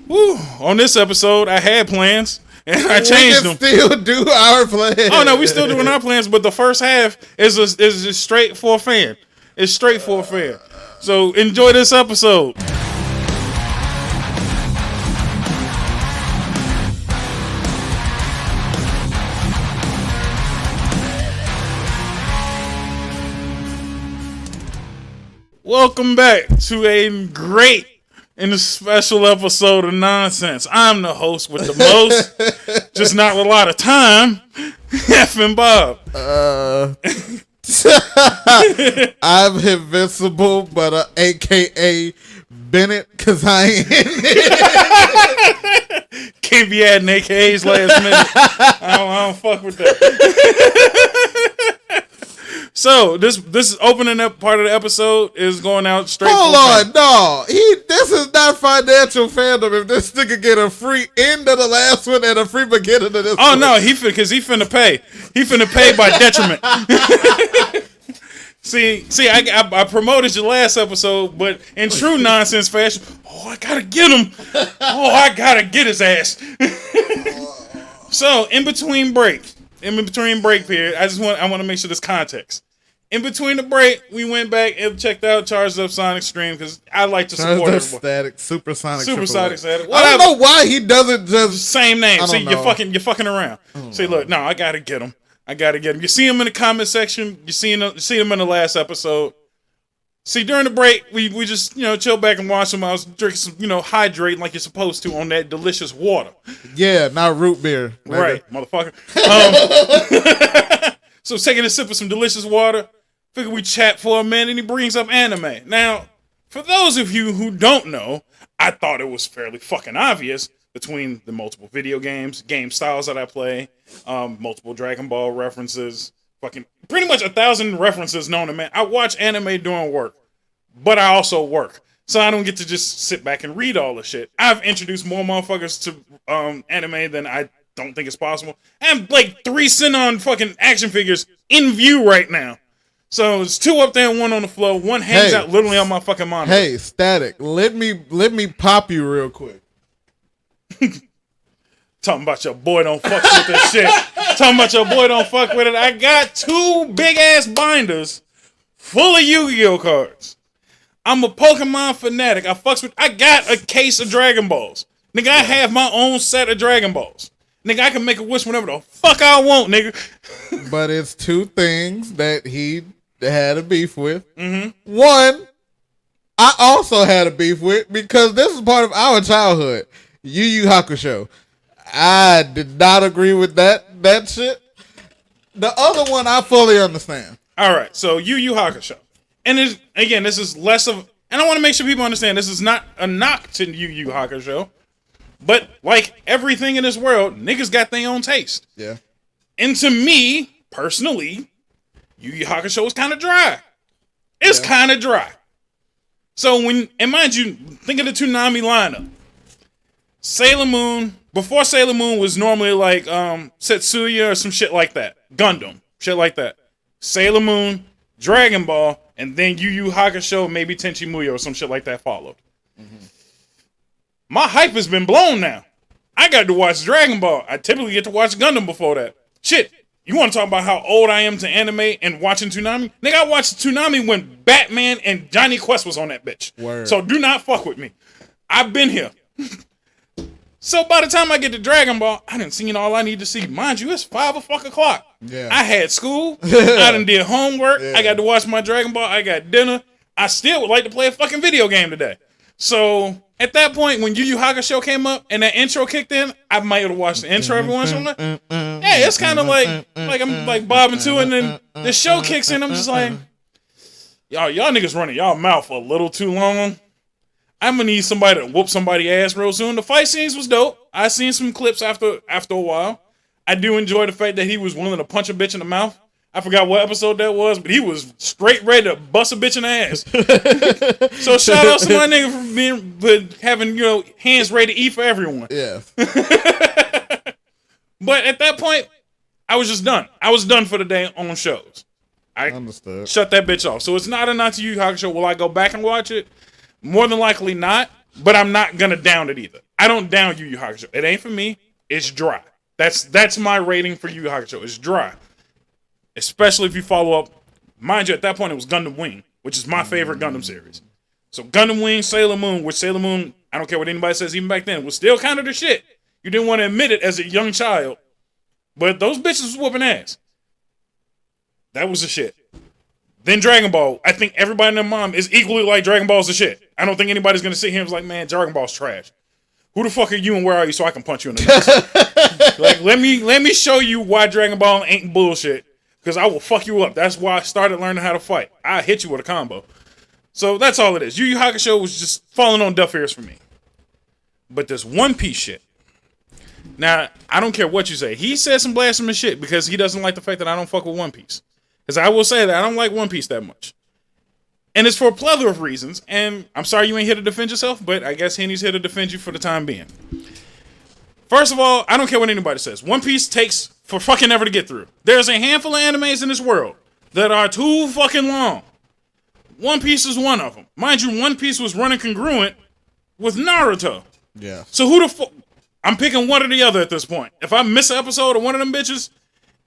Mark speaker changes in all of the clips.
Speaker 1: Woo. On this episode, I had plans and I changed them.
Speaker 2: We can still do our plans.
Speaker 1: Oh no, we still doing our plans, but the first half is just straight for a fan. It's straight for a fan. So enjoy this episode. Welcome back to a great and a special episode of Nonsense. I'm the host with the most, just not a lot of time, F and Bob.
Speaker 2: I'm invincible, but AKA Bennett, because I ain't in it.
Speaker 1: Can't be adding AKAs last minute. I don't fuck with that. So this opening up part of the episode is going out straight.
Speaker 2: Hold on, no. This is not financial fandom. If this nigga get a free end of the last one and a free beginning of this
Speaker 1: Oh
Speaker 2: one.
Speaker 1: no, he finna pay. He finna pay by detriment. See, I promoted your last episode, but in true nonsense fashion, I gotta get him. I gotta get his ass. So in between break period, I want to make sure there's context. In between the break, we went back and checked out Charged Up Sonic Stream because I like to support
Speaker 2: Charged Up
Speaker 1: everybody.
Speaker 2: Static, Supersonic.
Speaker 1: Static.
Speaker 2: I don't know why he doesn't just
Speaker 1: same name. See,
Speaker 2: you're
Speaker 1: fucking around. See, look, no, I gotta get him. You see him in the comment section. You see him in the last episode. See, during the break, we just chill back and watch him. I was drinking some hydrating like you're supposed to on that delicious water.
Speaker 2: Yeah, not root beer,
Speaker 1: right, motherfucker. So taking a sip of some delicious water. Figure we chat for a minute, and he brings up anime. Now, for those of you who don't know, I thought it was fairly fucking obvious between the multiple video games, game styles that I play, multiple Dragon Ball references, fucking pretty much 1,000 references known to man. I watch anime during work, but I also work. So I don't get to just sit back and read all the shit. I've introduced more motherfuckers to anime than I don't think is possible. I have like 3 Sinon fucking action figures in view right now. So it's 2 up there and 1 on the floor. One hangs out literally on my fucking monitor.
Speaker 2: Hey, Static, let me pop you real quick.
Speaker 1: Talking about your boy don't fuck with this shit. Talking about your boy don't fuck with it. I got 2 big ass binders full of Yu-Gi-Oh cards. I'm a Pokemon fanatic. I got a case of Dragon Balls. Nigga, I have my own set of Dragon Balls. Nigga, I can make a wish whenever the fuck I want, nigga.
Speaker 2: But it's 2 things that he had a beef with.
Speaker 1: Mm-hmm.
Speaker 2: One, I also had a beef with because this is part of our childhood. Yu Yu Hakusho. I did not agree with that shit. The other one I fully understand.
Speaker 1: All right, so Yu Yu Hakusho. And this is less of, and I want to make sure people understand this is not a knock to Yu Yu Hakusho. But like everything in this world, niggas got their own taste.
Speaker 2: Yeah.
Speaker 1: And to me, personally, Yu Yu Hakusho is kind of dry. It's kind of dry. So and mind you, think of the Toonami lineup. Sailor Moon, before Sailor Moon was normally like Setsuya or some shit like that. Gundam, shit like that. Sailor Moon, Dragon Ball, and then Yu Yu Hakusho, maybe Tenchi Muyo or some shit like that followed. Mm-hmm. My hype has been blown now. I got to watch Dragon Ball. I typically get to watch Gundam before that. Shit, you want to talk about how old I am to anime and watching Toonami? Nigga, I watched Toonami when Batman and Johnny Quest was on that bitch.
Speaker 2: Word.
Speaker 1: So do not fuck with me. I've been here. So by the time I get to Dragon Ball, I done seen all I need to see. Mind you, it's 5 o'clock.
Speaker 2: Yeah.
Speaker 1: I had school. I done did homework. Yeah. I got to watch my Dragon Ball. I got dinner. I still would like to play a fucking video game today. So at that point, when Yu Yu Hakusho came up and that intro kicked in, I might have watched the intro every once in a while. Yeah, it's kind of like I'm like bobbing to it, and then the show kicks in. I'm just like, y'all niggas running y'all mouth a little too long. I'm gonna need somebody to whoop somebody's ass real soon. The fight scenes was dope. I seen some clips after a while. I do enjoy the fact that he was willing to punch a bitch in the mouth. I forgot what episode that was, but he was straight ready to bust a bitch in the ass. So shout out to my nigga for having hands ready to eat for everyone.
Speaker 2: Yeah.
Speaker 1: But at that point, I was just done. I was done for the day on shows. I
Speaker 2: understood.
Speaker 1: Shut that bitch off. So it's not a not to Yu Yu Hakusho. Will I go back and watch it? More than likely not. But I'm not gonna down it either. I don't down Yu Yu Hakusho. It ain't for me. It's dry. That's my rating for Yu Yu Hakusho. It's dry. Especially if you follow up. Mind you, at that point, it was Gundam Wing, which is my favorite Gundam series. So Gundam Wing, Sailor Moon, which Sailor Moon, I don't care what anybody says, even back then, was still kind of the shit. You didn't want to admit it as a young child. But those bitches was whooping ass. That was the shit. Then Dragon Ball. I think everybody and their mom is equally like Dragon Ball's the shit. I don't think anybody's going to sit here and be like, man, Dragon Ball's trash. Who the fuck are you and where are you so I can punch you in the nuts? Like, let me show you why Dragon Ball ain't bullshit. Because I will fuck you up. That's why I started learning how to fight. I hit you with a combo. So that's all it is. Yu Yu Hakusho was just falling on deaf ears for me. But this One Piece shit. Now, I don't care what you say. He said some blasphemous shit because he doesn't like the fact that I don't fuck with One Piece. Because I will say that I don't like One Piece that much. And it's for a plethora of reasons. And I'm sorry you ain't here to defend yourself, but I guess Henny's here to defend you for the time being. First of all, I don't care what anybody says. One Piece takes for fucking ever to get through. There's a handful of animes in this world that are too fucking long. One Piece is one of them. Mind you, One Piece was running congruent with Naruto.
Speaker 2: Yeah.
Speaker 1: So who the fuck... I'm picking one or the other at this point. If I miss an episode of one of them bitches,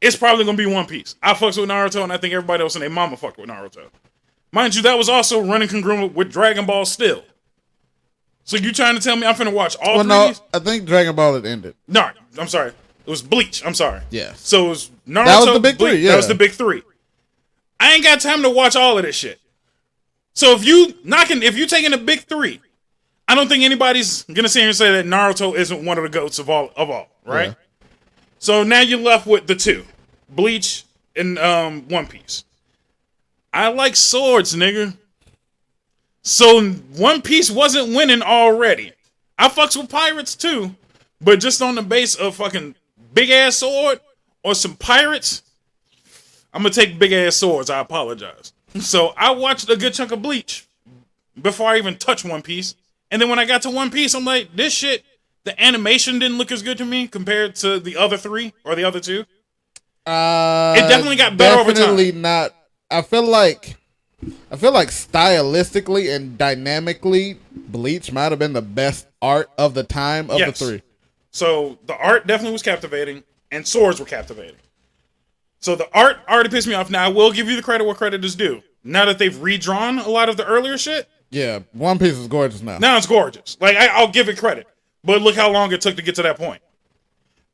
Speaker 1: it's probably going to be One Piece. I fucks with Naruto, and I think everybody else and their mama fucked with Naruto. Mind you, that was also running congruent with Dragon Ball still. So you trying to tell me I'm finna watch all three of these?
Speaker 2: I think Dragon Ball had ended.
Speaker 1: No, I'm sorry. It was Bleach. I'm sorry.
Speaker 2: Yeah.
Speaker 1: So it was Naruto.
Speaker 2: That was the big
Speaker 1: Bleach,
Speaker 2: three, yeah.
Speaker 1: That was the big three. I ain't got time to watch all of this shit. So if you taking the big three, I don't think anybody's gonna sit here and say that Naruto isn't one of the goats of all, right? Yeah. So now you're left with the two, Bleach and One Piece. I like swords, nigga. So One Piece wasn't winning already. I fucks with pirates too, but just on the base of fucking big ass sword or some pirates, I'm gonna take big ass swords. I apologize. So I watched a good chunk of Bleach before I even touched One Piece. And then when I got to One Piece, I'm like, this shit, the animation didn't look as good to me compared to the other three or the other two. It definitely got better over time.
Speaker 2: Definitely not. I feel like stylistically and dynamically, Bleach might have been the best art of the time of the three.
Speaker 1: So the art definitely was captivating, and swords were captivating. So the art already pissed me off. Now I will give you the credit where credit is due. Now that they've redrawn a lot of the earlier shit.
Speaker 2: Yeah, One Piece is gorgeous now.
Speaker 1: Now it's gorgeous. Like, I'll give it credit. But look how long it took to get to that point.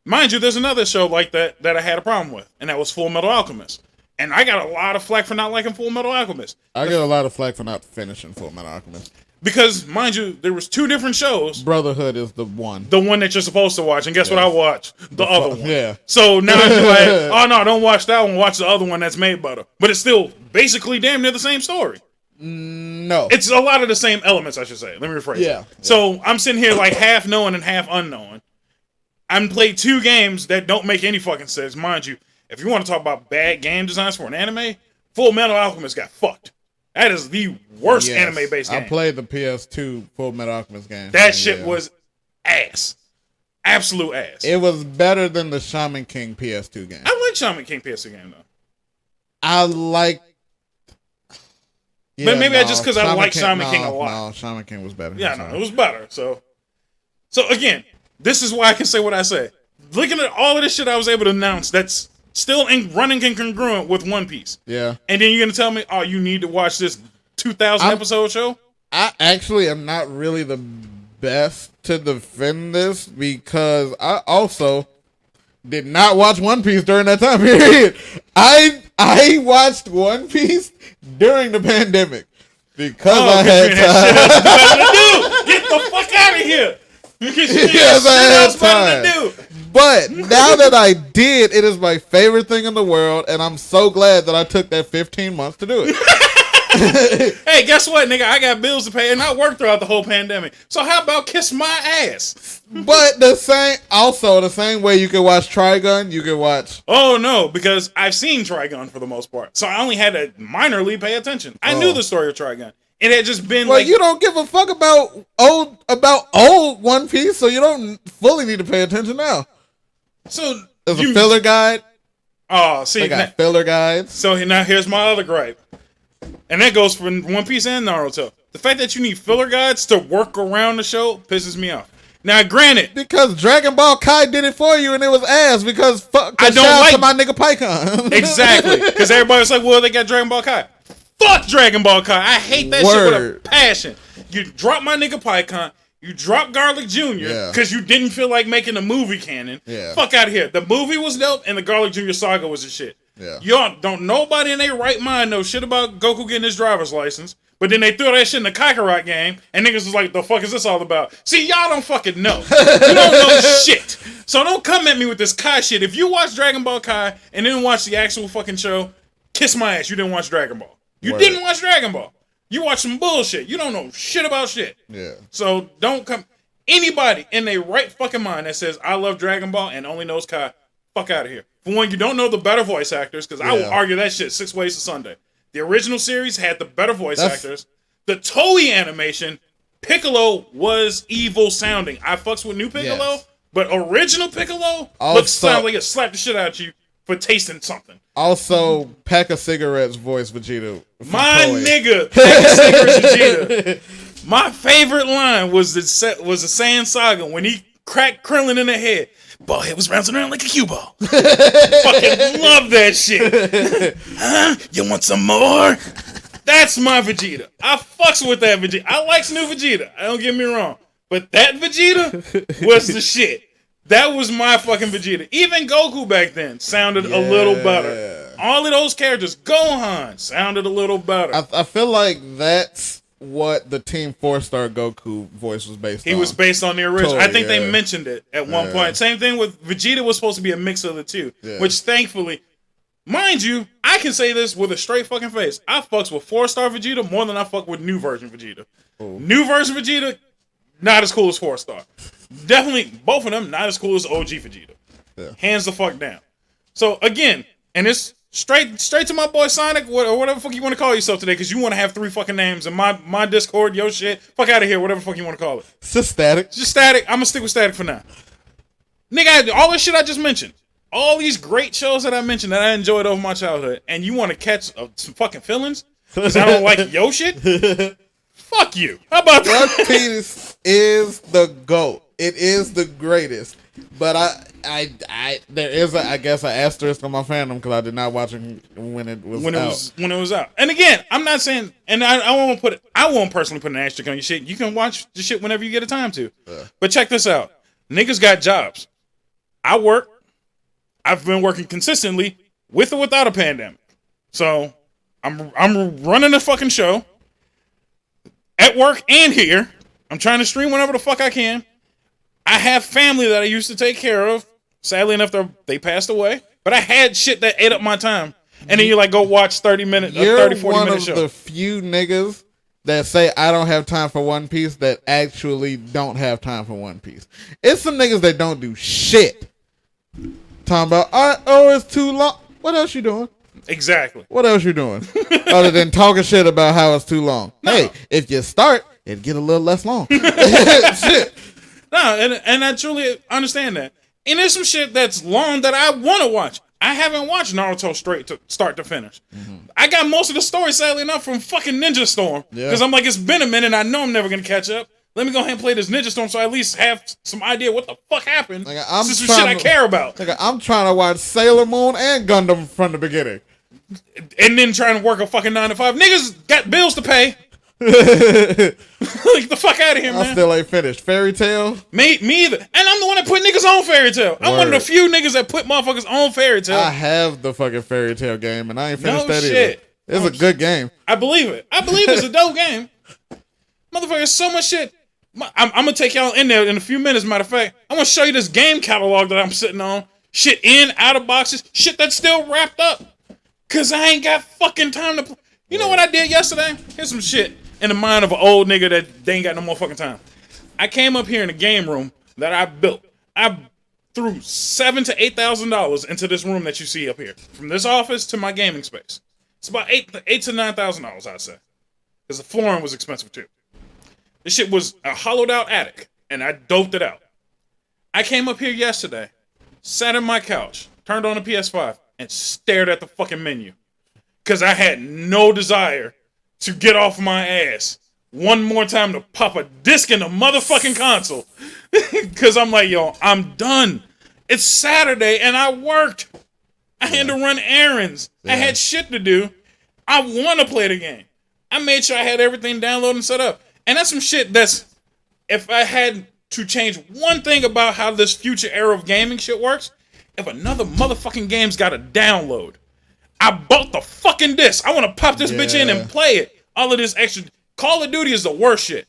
Speaker 1: Mind you, there's another show like that I had a problem with, and that was Full Metal Alchemist. And I got a lot of flack for not liking Full Metal Alchemist.
Speaker 2: I get a lot of flack for not finishing Full Metal Alchemist.
Speaker 1: Because, mind you, there was two different shows.
Speaker 2: Brotherhood is the one.
Speaker 1: The one that you're supposed to watch. And guess what I watched? The other one.
Speaker 2: Yeah.
Speaker 1: So now I'm like, oh no, don't watch that one. Watch the other one that's made better. But it's still basically damn near the same story.
Speaker 2: No.
Speaker 1: It's a lot of the same elements, I should say. Let me rephrase it. So I'm sitting here like half knowing and half unknowing. I'm played two games that don't make any fucking sense. Mind you, if you want to talk about bad game designs for an anime, Full Metal Alchemist got fucked. That is the worst anime-based game.
Speaker 2: I played the PS2 Full Metal Alchemist game.
Speaker 1: That shit was ass. Absolute ass.
Speaker 2: It was better than the Shaman King PS2 game.
Speaker 1: I like Shaman King PS2 game, though.
Speaker 2: I like...
Speaker 1: Yeah, but maybe just because I like Shaman King a lot.
Speaker 2: No, Shaman King was better.
Speaker 1: Yeah, no, it was better. So again, this is why I can say what I say. Looking at all of this shit I was able to announce that's still running and congruent with One Piece.
Speaker 2: Yeah.
Speaker 1: And then you're going to tell me, oh, you need to watch this 2,000 episode show?
Speaker 2: I actually am not really the best to defend this because I also did not watch One Piece during that time period. I watched One Piece during the pandemic because I had time.
Speaker 1: Get the fuck out of here.
Speaker 2: Yes, I had time. But now that I did, it is my favorite thing in the world, and I'm so glad that I took that 15 months to do it.
Speaker 1: Hey, guess what, nigga? I got bills to pay, and I worked throughout the whole pandemic. So how about kiss my ass?
Speaker 2: But the same way you can watch Trigun, you can watch...
Speaker 1: Oh, no, because I've seen Trigun for the most part. So I only had to minorly pay attention. I knew the story of Trigun. It had just been
Speaker 2: you don't give a fuck about old One Piece, so you don't fully need to pay attention now.
Speaker 1: So
Speaker 2: there's a filler guide.
Speaker 1: Oh, see,
Speaker 2: they got filler guides.
Speaker 1: So now here's my other gripe, and that goes for One Piece and Naruto. The fact that you need filler guides to work around the show pisses me off. Now, granted,
Speaker 2: because Dragon Ball Kai did it for you and it was ass because fuck.
Speaker 1: I don't like
Speaker 2: to my nigga Pycon.
Speaker 1: Exactly, because everybody's like, well, they got Dragon Ball Kai. Fuck Dragon Ball Kai. I hate that shit with a passion. You drop my nigga Pycon. You drop Garlic Jr. because you didn't feel like making a movie canon.
Speaker 2: Yeah.
Speaker 1: Fuck out of here. The movie was dope and the Garlic Jr. saga was the shit.
Speaker 2: Yeah.
Speaker 1: Y'all don't nobody in their right mind know shit about Goku getting his driver's license. But then they threw that shit in the Kakarot game, and niggas was like, the fuck is this all about? See, y'all don't fucking know. You don't know shit. So don't come at me with this Kai shit. If you watch Dragon Ball Kai and didn't watch the actual fucking show, kiss my ass. You didn't watch Dragon Ball. You didn't watch Dragon Ball. You watch some bullshit. You don't know shit about shit.
Speaker 2: Yeah.
Speaker 1: So don't come. Anybody in their right fucking mind that says, I love Dragon Ball and only knows Kai, fuck out of here. For one, you don't know the better voice actors, because I will argue that shit 6 ways to Sunday. The original series had the better voice actors. The Toei animation, Piccolo was evil sounding. I fucks with new Piccolo, but original Piccolo sounds like it slapped the shit out of you for tasting something.
Speaker 2: Also, Pack of Cigarettes voice Vegeta.
Speaker 1: My nigga, Pack of Cigarettes Vegeta. My favorite line was the Saiyan Saga when he cracked Krillin in the head. Ballhead was bouncing around like a cue ball. Fucking love that shit. Huh? You want some more? That's my Vegeta. I fucks with that Vegeta. I likes new Vegeta. Don't get me wrong. But that Vegeta was the shit. That was my fucking Vegeta. Even Goku back then sounded a little better. All of those characters, Gohan, sounded a little better.
Speaker 2: I feel like that's what the Team 4-Star Goku voice was based on.
Speaker 1: He was based on the original. I think they mentioned it at one point. Same thing with Vegeta was supposed to be a mix of the two. Which thankfully, mind you, I can say this with a straight fucking face. I fucks with 4-Star Vegeta more than I fuck with new version Vegeta. Ooh. New version Vegeta, not as cool as 4-Star. Definitely, both of them, not as cool as OG Vegeta. Yeah. Hands the fuck down. So again, and it's straight to my boy Sonic, or whatever fuck you want to call yourself today, because you want to have 3 fucking names, and my Discord, your shit, fuck out of here, whatever fuck you want to call it.
Speaker 2: It's just Static.
Speaker 1: Just Static. I'm gonna stick with Static for now. Nigga, all this shit I just mentioned, all these great shows that I mentioned that I enjoyed over my childhood, and you want to catch some fucking feelings because I don't like your shit? Fuck you. How about that?
Speaker 2: One Piece is the GOAT. It is the greatest. But there is I guess an asterisk on my fandom because I did not watch it when it was out.
Speaker 1: And again, I'm not saying, and I won't personally put an asterisk on your shit. You can watch the shit whenever you get a time to. But check this out. Niggas got jobs. I work. I've been working consistently with or without a pandemic. So I'm running a fucking show at work and here. I'm trying to stream whenever the fuck I can. I have family that I used to take care of. Sadly enough, they passed away. But I had shit that ate up my time. And then you like go watch 30 minute, 30, 40 minute show.
Speaker 2: You're one of the few niggas that say I don't have time for One Piece that actually don't have time for One Piece. It's some niggas that don't do shit. Talking about, it's too long. What else you doing?
Speaker 1: Exactly.
Speaker 2: What else you doing? Other than talking shit about how it's too long. No. Hey, if you start, it'd get a little less long. Shit.
Speaker 1: No, and I truly understand that. And there's some shit that's long that I want to watch. I haven't watched Naruto straight to start to finish. Mm-hmm. I got most of the story, sadly enough, from fucking Ninja Storm. Because I'm like, it's been a minute and I know I'm never going to catch up. Let me go ahead and play this Ninja Storm so I at least have some idea what the fuck happened.
Speaker 2: Like,
Speaker 1: this is some shit I care about.
Speaker 2: Like, I'm trying to watch Sailor Moon and Gundam from the beginning.
Speaker 1: And then trying to work a fucking 9 to 5. Niggas got bills to pay. Like the fuck out of here, man.
Speaker 2: I still ain't finished. Fairy Tail?
Speaker 1: Me either. And I'm the one that put niggas on Fairy Tail. I'm one of the few niggas that put motherfuckers on Fairy Tail.
Speaker 2: I have the fucking Fairy Tail game and I ain't finished that either. It's a good game.
Speaker 1: I believe it. I believe it's a dope game. Motherfucker, so much shit. I'm gonna take y'all in there in a few minutes. Matter of fact, I'm gonna show you this game catalog that I'm sitting on. Shit in, out of boxes. Shit that's still wrapped up. Cause I ain't got fucking time to play. You know what I did yesterday? Here's some shit in the mind of an old nigga that they ain't got no more fucking time. I came up here in a game room that I built. I threw $7,000 to $8,000 into this room that you see up here. From this office to my gaming space. It's about $8,000 to $9,000, I'd say. Because the flooring was expensive too. This shit was a hollowed out attic, and I doped it out. I came up here yesterday, sat on my couch, turned on the PS5, and stared at the fucking menu. Because I had no desire to get off my ass one more time to pop a disc in the motherfucking console. Because I'm like, yo, I'm done. It's Saturday and I worked. I had to run errands. I had shit to do. I want to play the game. I made sure I had everything downloaded and set up. And that's some shit that's, if I had to change one thing about how this future era of gaming shit works, if another motherfucking game's got a download, I bought the fucking disc. I want to pop this bitch in and play it. All of this extra. Call of Duty is the worst shit.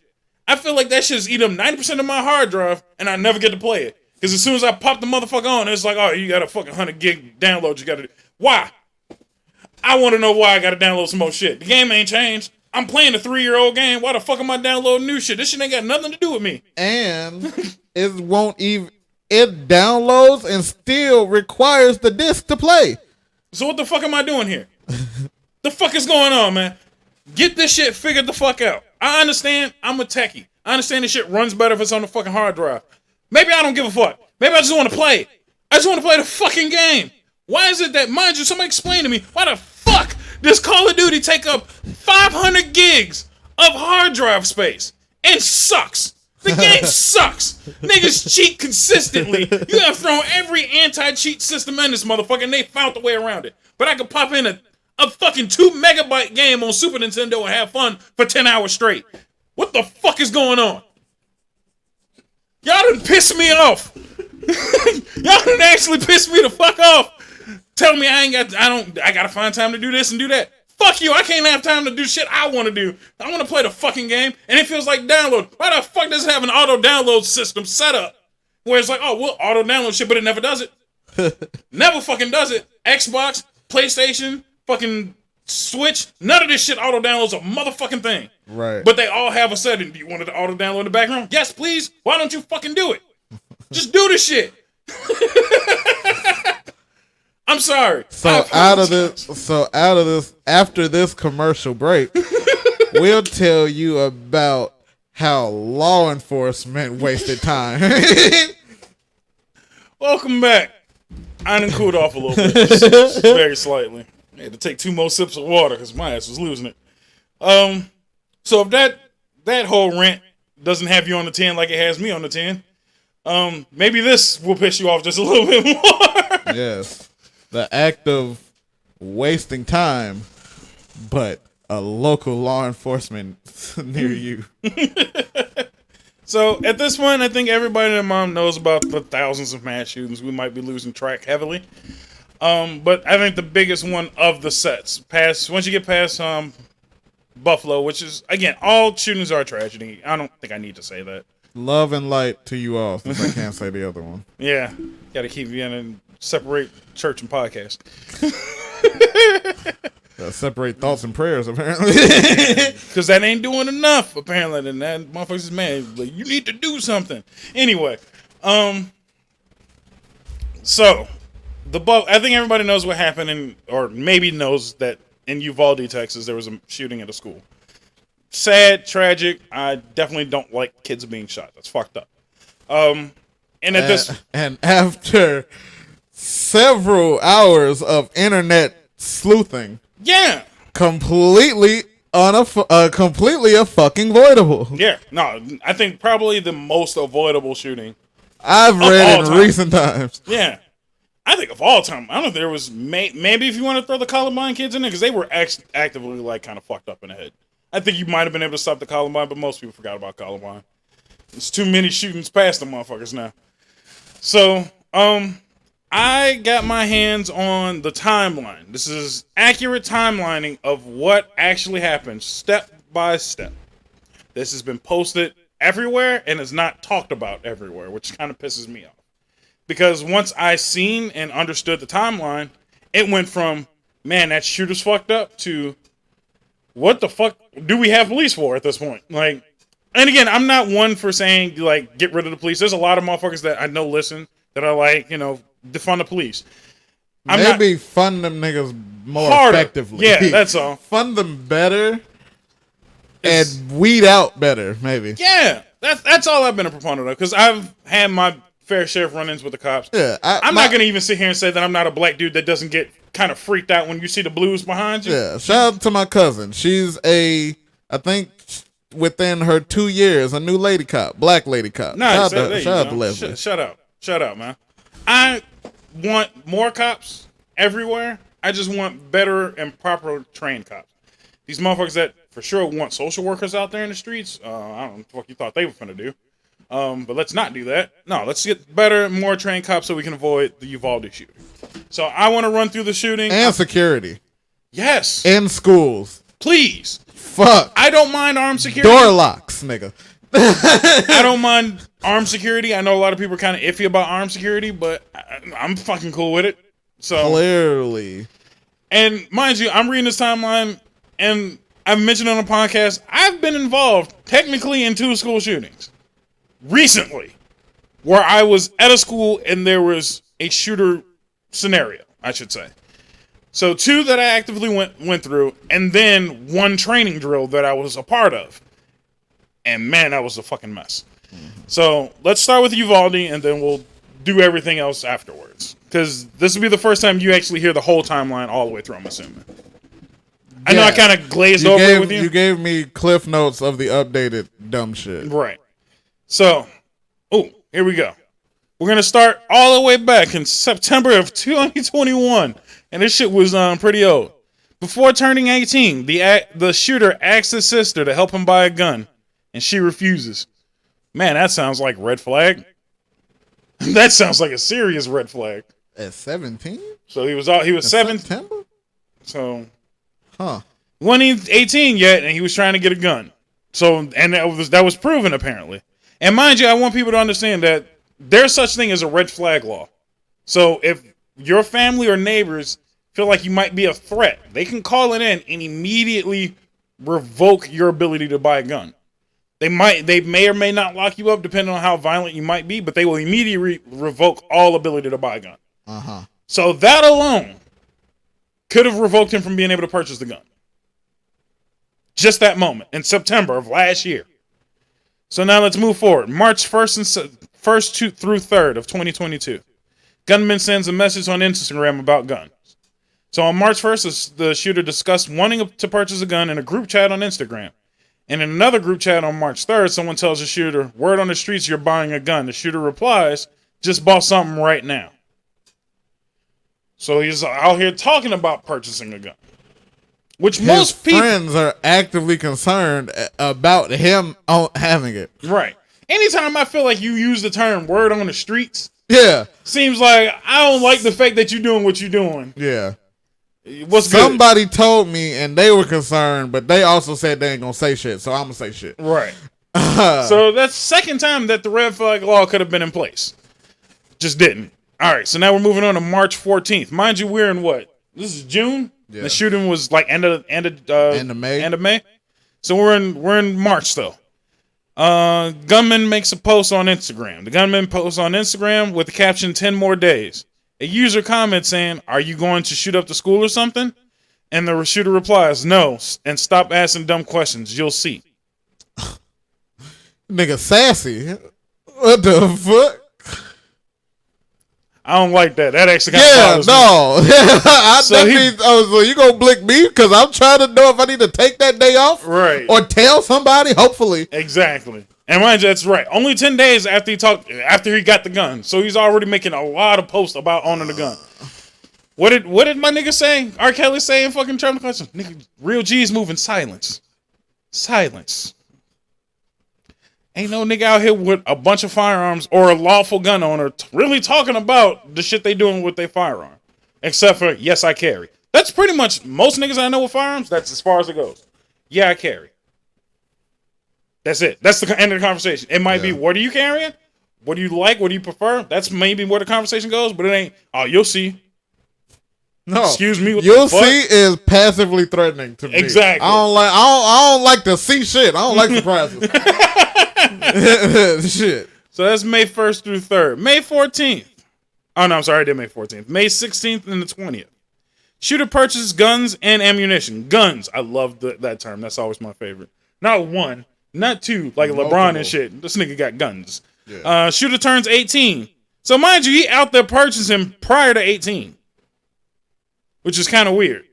Speaker 1: I feel like that shit's eat up 90% of my hard drive and I never get to play it. Because as soon as I pop the motherfucker on, it's like, oh, you got a fucking 100 gig download you got to do. Why? I want to know why I got to download some more shit. The game ain't changed. I'm playing a 3-year-old game. Why the fuck am I downloading new shit? This shit ain't got nothing to do with me.
Speaker 2: And it won't even... It downloads and still requires the disc to play.
Speaker 1: So what the fuck am I doing here? The fuck is going on, man? Get this shit figured the fuck out. I understand I'm a techie. I understand this shit runs better if it's on the fucking hard drive. Maybe I don't give a fuck. Maybe I just want to play it. I just want to play the fucking game. Why is it that, mind you, somebody explain to me, why the fuck does Call of Duty take up 500 gigs of hard drive space and sucks? The game sucks. Niggas cheat consistently. You have thrown every anti-cheat system in this motherfucker and they found the way around it. But I could pop in a fucking 2 megabyte game on Super Nintendo and have fun for 10 hours straight. What the fuck is going on? Y'all done piss me off. Y'all done actually piss me the fuck off. Tell me I gotta find time to do this and do that. Fuck you, I can't have time to do shit I want to do. I want to play the fucking game, and it feels like download. Why the fuck does it have an auto-download system set up? Where it's like, oh, we'll auto-download shit, but it never does it. Never fucking does it. Xbox, PlayStation, fucking Switch, none of this shit auto-downloads a motherfucking thing.
Speaker 2: Right.
Speaker 1: But they all have a setting. Do you want it to auto-download in the background? Yes, please. Why don't you fucking do it? Just do the shit. I'm sorry.
Speaker 2: So after this commercial break, we'll tell you about how law enforcement wasted time.
Speaker 1: Welcome back. I done cooled off a little bit, just very slightly. I had to take 2 more sips of water because my ass was losing it. So if that whole rant doesn't have you on the 10 like it has me on the 10, maybe this will piss you off just a little bit more.
Speaker 2: Yes. The act of wasting time, but a local law enforcement near you.
Speaker 1: So at this point, I think everybody and their mom knows about the thousands of mass shootings. We might be losing track heavily. But I think the biggest one of the sets, once you get past Buffalo, which is, again, all shootings are a tragedy. I don't think I need to say that.
Speaker 2: Love and light to you all, since I can't say the other one.
Speaker 1: Yeah. Got to keep you in and separate church and podcast.
Speaker 2: Separate thoughts and prayers, apparently.
Speaker 1: Because that ain't doing enough, apparently. Then that motherfucker's man, like, you need to do something. Anyway, so I think everybody knows what happened, or maybe knows that in Uvalde, Texas, there was a shooting at a school. Sad, tragic. I definitely don't like kids being shot. That's fucked up.
Speaker 2: And after several hours of internet sleuthing,
Speaker 1: yeah,
Speaker 2: completely a fucking avoidable.
Speaker 1: Yeah, no, I think probably the most avoidable shooting
Speaker 2: I've read in recent times.
Speaker 1: Yeah, I think of all time. I don't know if there was maybe if you want to throw the Columbine kids in there, because they were actively like kind of fucked up in the head. I think you might have been able to stop the Columbine, but most people forgot about Columbine. There's too many shootings past the motherfuckers now. So, I got my hands on the timeline. This is accurate timelining of what actually happened, step by step. This has been posted everywhere and is not talked about everywhere, which kind of pisses me off. Because once I seen and understood the timeline, it went from, man, that shooter's fucked up, to what the fuck do we have police for at this point? Like, and again, I'm not one for saying, like, get rid of the police. There's a lot of motherfuckers that I know listen that are like, defund the police.
Speaker 2: Maybe fund them niggas more effectively.
Speaker 1: Yeah, that's all.
Speaker 2: Fund them better and weed out better, maybe.
Speaker 1: Yeah, that's all I've been a proponent of, because I've had my fair share of run-ins with the cops.
Speaker 2: Yeah,
Speaker 1: I'm not going to even sit here and say that I'm not a black dude that doesn't get kind of freaked out when you see the blues behind you.
Speaker 2: Yeah, shout out to my cousin. She's I think within her 2 years. A new lady cop, black lady cop.
Speaker 1: No,
Speaker 2: shout out to Leslie.
Speaker 1: Shut up, man. I want more cops everywhere. I just want better and proper trained cops. These motherfuckers that for sure want social workers out there in the streets. I don't know what the fuck you thought they were gonna do. But let's not do that. No, let's get better and more trained cops so we can avoid the Uvalde shooting. So I want to run through the shooting.
Speaker 2: And security.
Speaker 1: Yes.
Speaker 2: In schools.
Speaker 1: Please.
Speaker 2: Fuck.
Speaker 1: I don't mind armed security.
Speaker 2: Door locks, nigga.
Speaker 1: I don't mind armed security. I know a lot of people are kind of iffy about armed security, but I'm fucking cool with it. So
Speaker 2: clearly.
Speaker 1: And mind you, I'm reading this timeline, and I've mentioned on the podcast, I've been involved technically in 2 school shootings recently, where I was at a school and there was a shooter scenario, I should say. So 2 that I actively went through, and then 1 training drill that I was a part of. And man, that was a fucking mess. Mm-hmm. So let's start with Uvalde, and then we'll do everything else afterwards. Because this will be the first time you actually hear the whole timeline all the way through, I'm assuming. I know I kind of glazed over it with you.
Speaker 2: You gave me cliff notes of the updated dumb shit.
Speaker 1: Right. So, here we go. We're going to start all the way back in September of 2021. And this shit was pretty old. Before turning 18, the shooter asks his sister to help him buy a gun. And she refuses. Man, that sounds like red flag. That sounds like a serious red flag.
Speaker 2: At 17?
Speaker 1: So he was 7.
Speaker 2: September?
Speaker 1: So,
Speaker 2: huh?
Speaker 1: Wasn't 18 yet, and he was trying to get a gun. So, and that was proven apparently. And mind you, I want people to understand that there's such thing as a red flag law. So if your family or neighbors feel like you might be a threat, they can call it in and immediately revoke your ability to buy a gun. They may or may not lock you up depending on how violent you might be, but they will immediately revoke all ability to buy a gun.
Speaker 2: Uh-huh.
Speaker 1: So that alone could have revoked him from being able to purchase the gun. Just that moment in September of last year. So now let's move forward. March 1st through 3rd of 2022. Gunman sends a message on Instagram about guns. So on March 1st, the shooter discussed wanting to purchase a gun in a group chat on Instagram. And in another group chat on March 3rd, someone tells the shooter, "Word on the streets, you're buying a gun." The shooter replies, "Just bought something right now." So he's out here talking about purchasing a gun. Which
Speaker 2: his
Speaker 1: most people...
Speaker 2: friends are actively concerned about him having it.
Speaker 1: Right. Anytime I feel like you use the term "word on the streets,"
Speaker 2: yeah,
Speaker 1: seems like I don't like the fact that you're doing what you're doing.
Speaker 2: Yeah.
Speaker 1: What's
Speaker 2: Somebody told me and they were concerned, but they also said they ain't gonna say shit, so I'm gonna say shit.
Speaker 1: Right. So that's the second time that the red flag law could have been in place. Just didn't. All right, so now we're moving on to March 14th. Mind you, we're in what? This is June? Yeah. The shooting was like end of May. So we're in March though. Gunman makes a post on Instagram. The gunman posts on Instagram with the caption 10 more days. A user comments saying, "Are you going to shoot up the school or something?" And the shooter replies, "No, and stop asking dumb questions. You'll see."
Speaker 2: Nigga sassy. What the fuck?
Speaker 1: I don't like that. That actually kind of bothers me.
Speaker 2: So you gonna blick me because I'm trying to know if I need to take that day off,
Speaker 1: right?
Speaker 2: Or tell somebody. Hopefully,
Speaker 1: exactly. And mind you, that's right. Only 10 days after he got the gun, so he's already making a lot of posts about owning the gun. What did my nigga say? R. Kelly say in fucking Terms and Conditions? Nigga, real G's moving silence. Silence. Ain't no nigga out here with a bunch of firearms or a lawful gun owner really talking about the shit they doing with their firearm. Except for, yes, I carry. That's pretty much most niggas I know with firearms. That's as far as it goes. Yeah, I carry. That's it. That's the end of the conversation. It might be, what are you carrying? What do you like? What do you prefer? That's maybe where the conversation goes, but it ain't, "Oh, you'll see."
Speaker 2: No.
Speaker 1: Excuse me.
Speaker 2: You'll see is passively threatening to me.
Speaker 1: Exactly.
Speaker 2: I don't like to see shit. I don't like surprises. Shit.
Speaker 1: So that's May 1st through 3rd. May 14th. Oh, no, I'm sorry. I did May 14th. May 16th and the 20th. Shooter purchases guns and ammunition. Guns. I love that term. That's always my favorite. Not one. Not two. Like LeBron and shit. This nigga got guns. Yeah. Shooter turns 18. So mind you, he out there purchasing prior to 18. Which is kind of weird.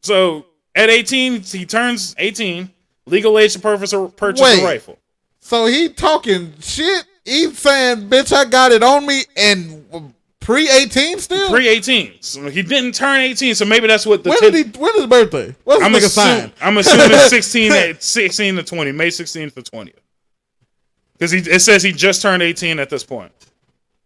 Speaker 1: So at 18, he turns 18. Legal age to purchase a rifle.
Speaker 2: So he talking shit? He's saying, bitch, I got it on me and pre-18 still?
Speaker 1: Pre-18. So he didn't turn 18, so maybe that's what the...
Speaker 2: When is his birthday? What's the nigga sign?
Speaker 1: I'm assuming 16 to 20. May 16th to 20th. Because it says he just turned 18 at this point.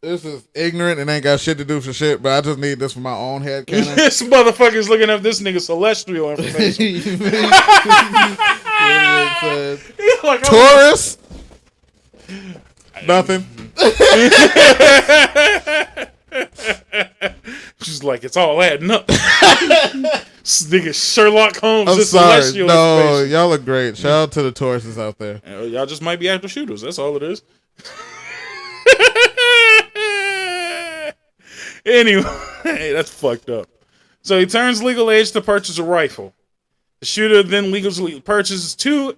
Speaker 2: This is ignorant and ain't got shit to do for shit, but I just need this for my own head canon.
Speaker 1: This motherfucker's looking up this nigga celestial information.
Speaker 2: Like, Taurus? Nothing.
Speaker 1: She's like, it's all adding up. This nigga Sherlock Holmes.
Speaker 2: I'm sorry. No, y'all are great. Shout out to the Tauruses out there.
Speaker 1: Y'all just might be active shooters. That's all it is. Anyway, that's fucked up. So he turns legal age to purchase a rifle. The shooter then legally purchases 2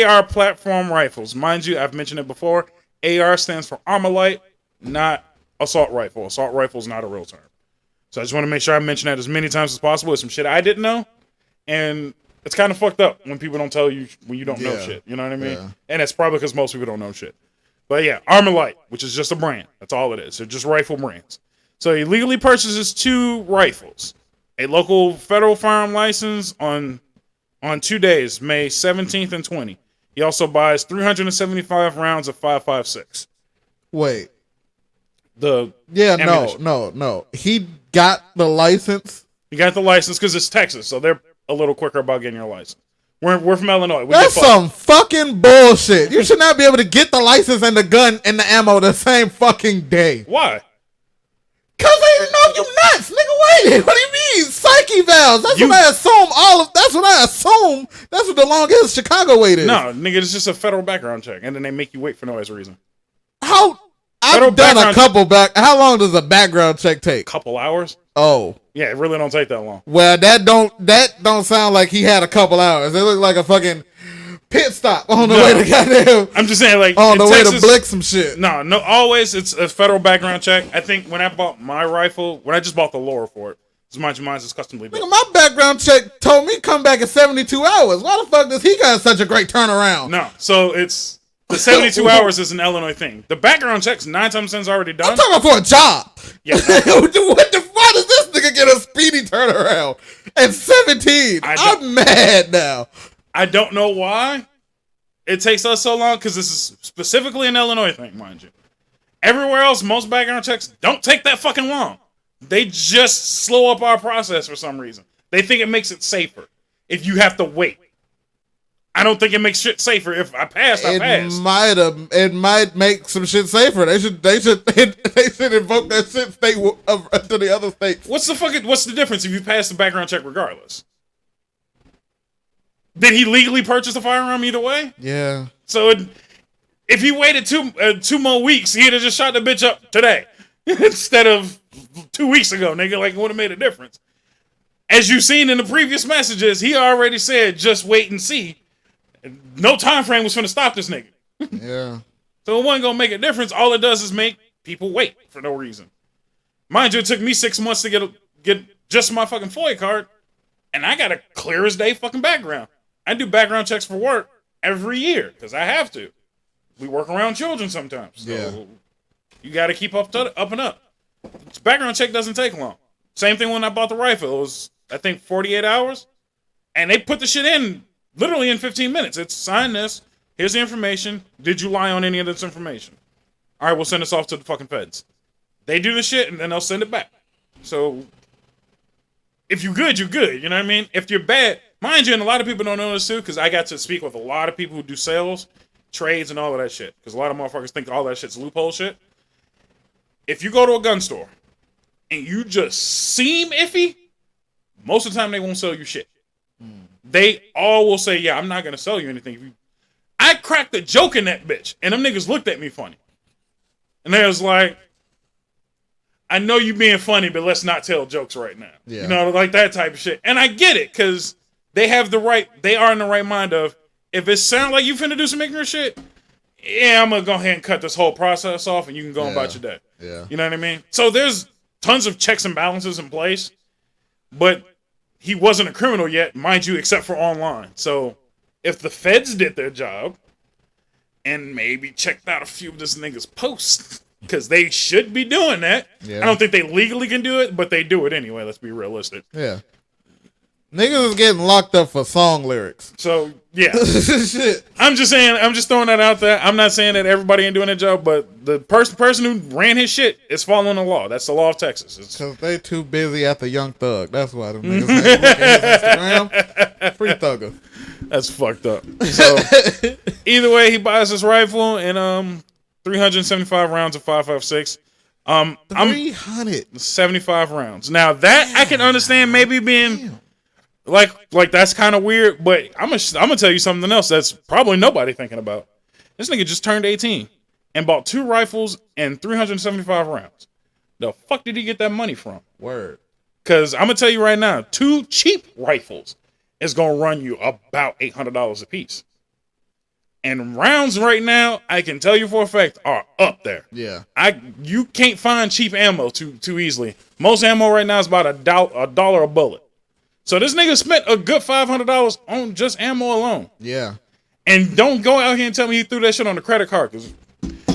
Speaker 1: AR platform rifles. Mind you, I've mentioned it before. AR stands for Armalite, not assault rifle. Assault rifle is not a real term. So I just want to make sure I mention that as many times as possible. It's some shit I didn't know. And it's kind of fucked up when people don't tell you when you don't know shit. You know what I mean? Yeah. And it's probably because most people don't know shit. But yeah, Armalite, which is just a brand. That's all it is. They're just rifle brands. So he legally purchases 2 rifles. A local federal firearm license on 2 days, May 17th and 20th. He also buys 375 rounds of 5.56.
Speaker 2: Wait.
Speaker 1: No.
Speaker 2: He got the license.
Speaker 1: He got the license because it's Texas, so they're a little quicker about getting your license. We're from Illinois.
Speaker 2: That's some fucking bullshit. You should not be able to get the license and the gun and the ammo the same fucking day.
Speaker 1: Why?
Speaker 2: Cause I didn't know if you nuts, nigga. Wait, what do you mean? Psyche valves. That's what I assume. That's what the longest Chicago wait is.
Speaker 1: No, nigga, it's just a federal background check, and then they make you wait for no reason.
Speaker 2: I've done a couple How long does a background check take?
Speaker 1: Couple hours.
Speaker 2: Oh.
Speaker 1: Yeah, it really don't take that long.
Speaker 2: Well, that don't sound like he had a couple hours. It looked like a fucking pit stop on the way to goddamn.
Speaker 1: I'm just saying, like,
Speaker 2: on the way to blick some shit.
Speaker 1: No, always it's a federal background check. I think when I bought my rifle, when I just bought the lower for it, mine is customly built.
Speaker 2: Nigga, my background check told me come back in 72 hours. Why the fuck does he got such a great turnaround?
Speaker 1: No, so it's the 72 hours is an Illinois thing. The background check's 9 times 10 is already done.
Speaker 2: I'm talking for a job.
Speaker 1: Yeah.
Speaker 2: Why does this nigga get a speedy turnaround at 17? I'm mad now.
Speaker 1: I don't know why it takes us so long, because this is specifically an Illinois thing, mind you. Everywhere else, most background checks don't take that fucking long. They just slow up our process for some reason. They think it makes it safer if you have to wait. I don't think it makes shit safer. If I pass, I pass.
Speaker 2: It might make some shit safer. They should invoke that shit state to the other states.
Speaker 1: What's the difference if you pass the background check regardless? Did he legally purchase a firearm either way?
Speaker 2: Yeah.
Speaker 1: So if he waited 2 more weeks, he'd have just shot the bitch up today instead of 2 weeks ago, nigga. Like, it would have made a difference. As you've seen in the previous messages, he already said, just wait and see. No time frame was finna stop this nigga.
Speaker 2: Yeah.
Speaker 1: So it wasn't gonna make a difference. All it does is make people wait for no reason. Mind you, it took me 6 months to get just my fucking FOIA card, and I got a clear as day fucking background. I do background checks for work every year because I have to. We work around children sometimes. So you got to keep up and up. Background check doesn't take long. Same thing when I bought the rifle. It was, I think, 48 hours. And they put the shit in literally in 15 minutes. It's sign this. Here's the information. Did you lie on any of this information? All right, we'll send this off to the fucking feds. They do the shit and then they'll send it back. So if you're good, you're good. You know what I mean? If you're bad, mind you, and a lot of people don't know this too, because I got to speak with a lot of people who do sales, trades, and all of that shit. Because a lot of motherfuckers think all that shit's loophole shit. If you go to a gun store and you just seem iffy, most of the time they won't sell you shit. They all will say, yeah, I'm not going to sell you anything. I cracked a joke in that bitch, and them niggas looked at me funny. And they was like, I know you being funny, but let's not tell jokes right now. Yeah. You know, like that type of shit. And I get it, because they are in the right mind of, if it sounds like you finna do some ignorant shit, yeah, I'm going to go ahead and cut this whole process off, and you can go about your day.
Speaker 2: Yeah.
Speaker 1: You know what I mean? So there's tons of checks and balances in place, but he wasn't a criminal yet, mind you, except for online. So if the feds did their job and maybe checked out a few of this nigga's posts, because they should be doing that. Yeah. I don't think they legally can do it, but they do it anyway. Let's be realistic.
Speaker 2: Yeah. Niggas is getting locked up for song lyrics.
Speaker 1: So, yeah. Shit. I'm just saying, I'm just throwing that out there. I'm not saying that everybody ain't doing their job, but the person who ran his shit is following the law. That's the law of Texas.
Speaker 2: Because they too busy after Young Thug. That's why them niggas ain't look at his Instagram. Free Thugger.
Speaker 1: That's fucked up. So, either way, he buys this rifle and 375 rounds of 5.56. 375 rounds. Now, that I can understand maybe being... Damn. Like that's kind of weird, but I'm gonna tell you something else that's probably nobody thinking about. This nigga just turned 18 and bought 2 rifles and 375 rounds. The fuck did he get that money from?
Speaker 2: Word.
Speaker 1: Because I'm gonna tell you right now, 2 cheap rifles is gonna run you about $800 a piece. And rounds right now, I can tell you for a fact, are up there.
Speaker 2: Yeah.
Speaker 1: You can't find cheap ammo too easily. Most ammo right now is about $1 a bullet. So this nigga spent a good $500 on just ammo alone.
Speaker 2: Yeah.
Speaker 1: And don't go out here and tell me he threw that shit on the credit card, because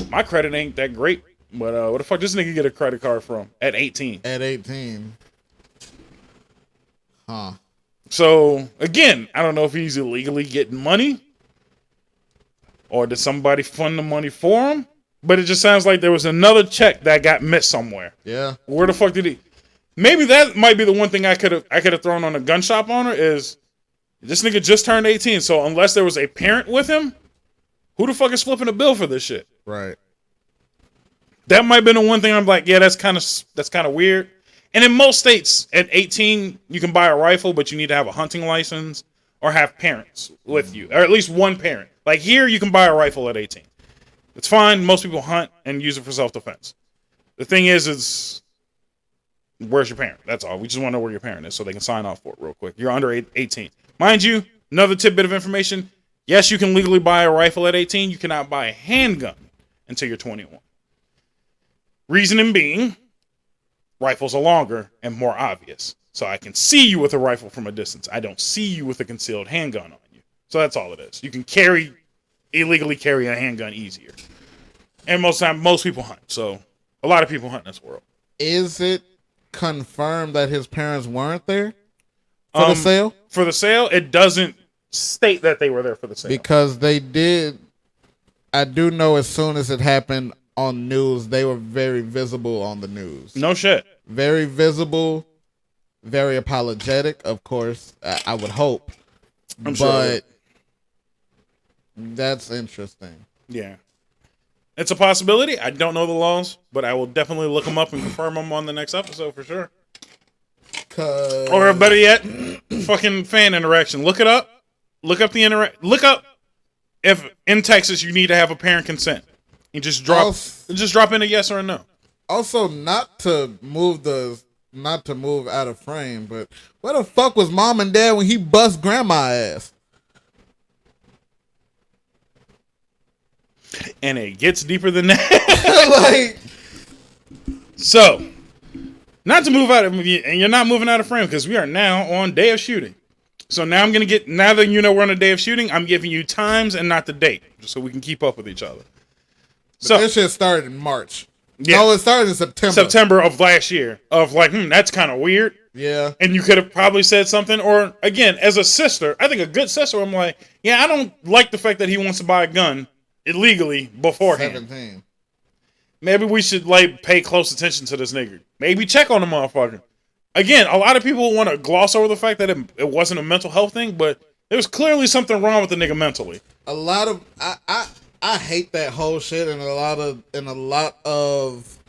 Speaker 1: my credit ain't that great. But where the fuck this nigga get a credit card from at 18?
Speaker 2: At 18. Huh.
Speaker 1: So, again, I don't know if he's illegally getting money or did somebody fund the money for him. But it just sounds like there was another check that got missed somewhere.
Speaker 2: Yeah.
Speaker 1: Where the fuck did he... Maybe that might be the one thing I could have thrown on a gun shop owner is this nigga just turned 18. So unless there was a parent with him, who the fuck is flipping a bill for this shit?
Speaker 2: Right.
Speaker 1: That might have been the one thing I'm like, yeah, that's kind of weird. And in most states, at 18, you can buy a rifle, but you need to have a hunting license or have parents with you, or at least one parent. Like here, you can buy a rifle at 18. It's fine. Most people hunt and use it for self-defense. The thing is where's your parent? That's all. We just want to know where your parent is so they can sign off for it real quick. You're under 18. Mind you, another tidbit of information. Yes, you can legally buy a rifle at 18. You cannot buy a handgun until you're 21. Reasoning being, rifles are longer and more obvious. So I can see you with a rifle from a distance. I don't see you with a concealed handgun on you. So that's all it is. You can illegally carry a handgun easier. And most people hunt. So a lot of people hunt in this world.
Speaker 2: Is it confirmed that his parents weren't there for the sale?
Speaker 1: For the sale, it doesn't state that they were there for the sale.
Speaker 2: Because they did. I do know as soon as it happened on news, they were very visible on the news.
Speaker 1: No shit.
Speaker 2: Very visible, very apologetic, of course, I would hope. But that's interesting.
Speaker 1: Yeah. It's a possibility. I don't know the laws, but I will definitely look them up and confirm them on the next episode for sure. Or better yet, fucking fan interaction. Look it up. Look up if in Texas you need to have a parent consent. You just drop in a yes or a no.
Speaker 2: Also, not to move out of frame, but where the fuck was mom and dad when he bust grandma ass?
Speaker 1: And it gets deeper than that. So, not to move out of, and you're not moving out of frame because we are now on day of shooting. So now now that you know we're on a day of shooting, I'm giving you times and not the date, just so we can keep up with each other.
Speaker 2: So this shit started in March. Yeah. No, it started in September.
Speaker 1: September of last year. Of like, that's kind of weird.
Speaker 2: Yeah.
Speaker 1: And you could have probably said something, or again, as a sister, I think a good sister, I'm like, yeah, I don't like the fact that he wants to buy a gun illegally beforehand.
Speaker 2: 17.
Speaker 1: Maybe we should pay close attention to this nigga. Maybe check on the motherfucker. Again, a lot of people want to gloss over the fact that it wasn't a mental health thing, but there was clearly something wrong with the nigga mentally.
Speaker 2: A lot of I hate that whole shit, and a lot of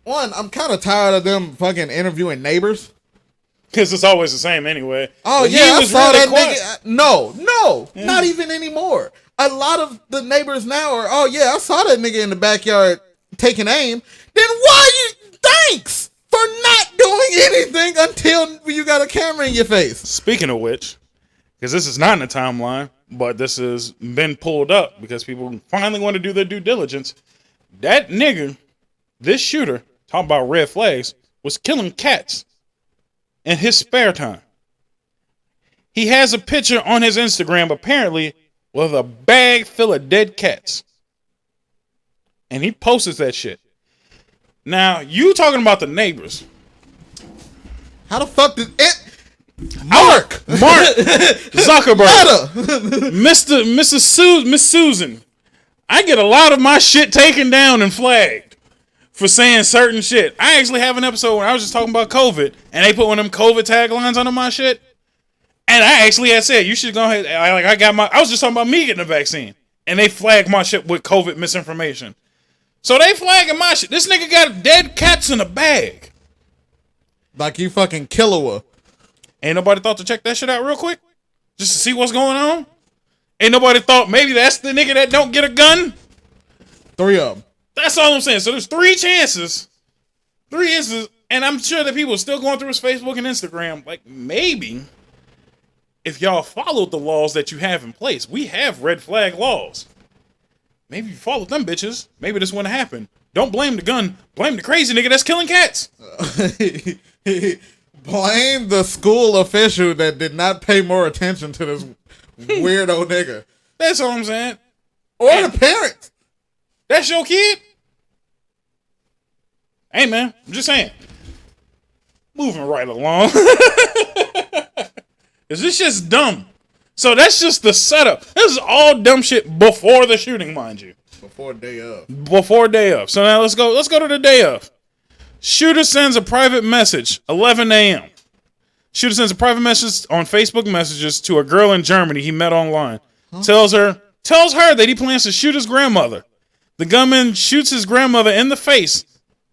Speaker 2: one. I'm kind of tired of them fucking interviewing neighbors.
Speaker 1: Because it's always the same anyway.
Speaker 2: Oh,
Speaker 1: but
Speaker 2: yeah, I saw really that nigga. No, not even anymore. A lot of the neighbors now are, oh, yeah, I saw that nigga in the backyard taking aim. Then thanks for not doing anything until you got a camera in your face.
Speaker 1: Speaking of which, because this is not in the timeline, but this has been pulled up because people finally want to do their due diligence. That nigga, this shooter, talking about red flags, was killing cats in his spare time. he has a picture on his Instagram, apparently, with a bag full of dead cats. And he posts that shit. Now, you talking about the neighbors.
Speaker 2: How the fuck did it? Mark
Speaker 1: Zuckerberg. Miss Susan. I get a lot of my shit taken down and flagged for saying certain shit. I actually have an episode where I was just talking about COVID, and they put one of them COVID taglines under my shit. And I actually had said, you should go ahead. I was just talking about me getting the vaccine. And they flagged my shit with COVID misinformation. So they flagging my shit. This nigga got dead cats in a bag.
Speaker 2: Like you fucking Killua.
Speaker 1: Ain't nobody thought to check that shit out real quick? Just to see what's going on? Ain't nobody thought maybe that's the nigga that don't get a gun?
Speaker 2: 3 of them.
Speaker 1: That's all I'm saying. So there's 3 chances. 3 instances. And I'm sure that people are still going through his Facebook and Instagram. Like, maybe if y'all followed the laws that you have in place, we have red flag laws. Maybe you followed them bitches. Maybe this wouldn't happen. Don't blame the gun. Blame the crazy nigga that's killing cats.
Speaker 2: Blame the school official that did not pay more attention to this weirdo nigga.
Speaker 1: That's all I'm saying.
Speaker 2: Or the parents.
Speaker 1: That's your kid? Hey, man. I'm just saying. Moving right along. Is this just dumb? So that's just the setup. This is all dumb shit before the shooting, mind you.
Speaker 2: Before day of.
Speaker 1: Before day of. So now let's go to the day of. Shooter sends a private message, 11 a.m. Shooter sends a private message on Facebook Messages to a girl in Germany he met online. Tells her that he plans to shoot his grandmother. The gunman shoots his grandmother in the face,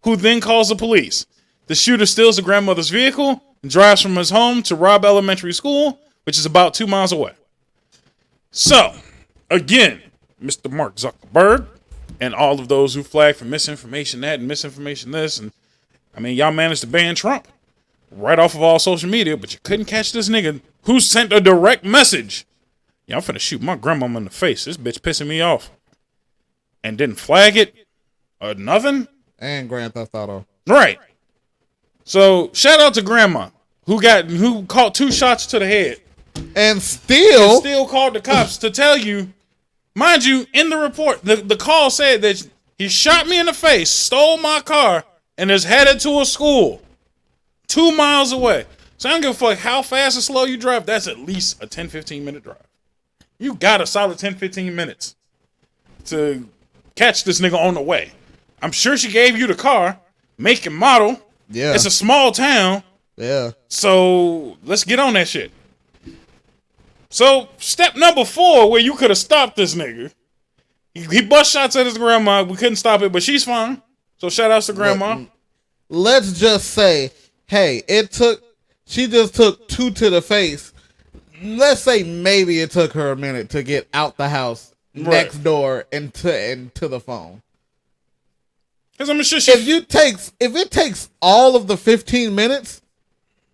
Speaker 1: who then calls the police. The shooter steals the grandmother's vehicle and drives from his home to Robb Elementary School, which is about 2 miles away. So, again, Mr. Mark Zuckerberg and all of those who flag for misinformation that and misinformation this. And I mean, y'all managed to ban Trump right off of all social media, but you couldn't catch this nigga who sent a direct message. Yeah, I'm finna shoot my grandmama in the face. This bitch pissing me off. And didn't flag it or nothing.
Speaker 2: And Grand Theft Auto.
Speaker 1: Right. So, shout out to grandma who caught 2 shots to the head.
Speaker 2: And still
Speaker 1: called the cops to tell you, mind you, in the report, the call said that he shot me in the face, stole my car, and is headed to a school 2 miles away. So I don't give a fuck how fast or slow you drive. That's at least a 10-15 minute drive. You got a solid 10-15 minutes to catch this nigga on the way. I'm sure she gave you the car, make and model.
Speaker 2: Yeah.
Speaker 1: It's a small town.
Speaker 2: Yeah.
Speaker 1: So let's get on that shit. So step number 4, where you could have stopped this nigga. He bust shots at his grandma. We couldn't stop it, but she's fine. So shout outs to grandma.
Speaker 2: Let's just say, hey, she just took 2 to the face. Let's say maybe it took her a minute to get out the house next door and to the phone.
Speaker 1: Because I'm sure
Speaker 2: if it takes all of the 15 minutes,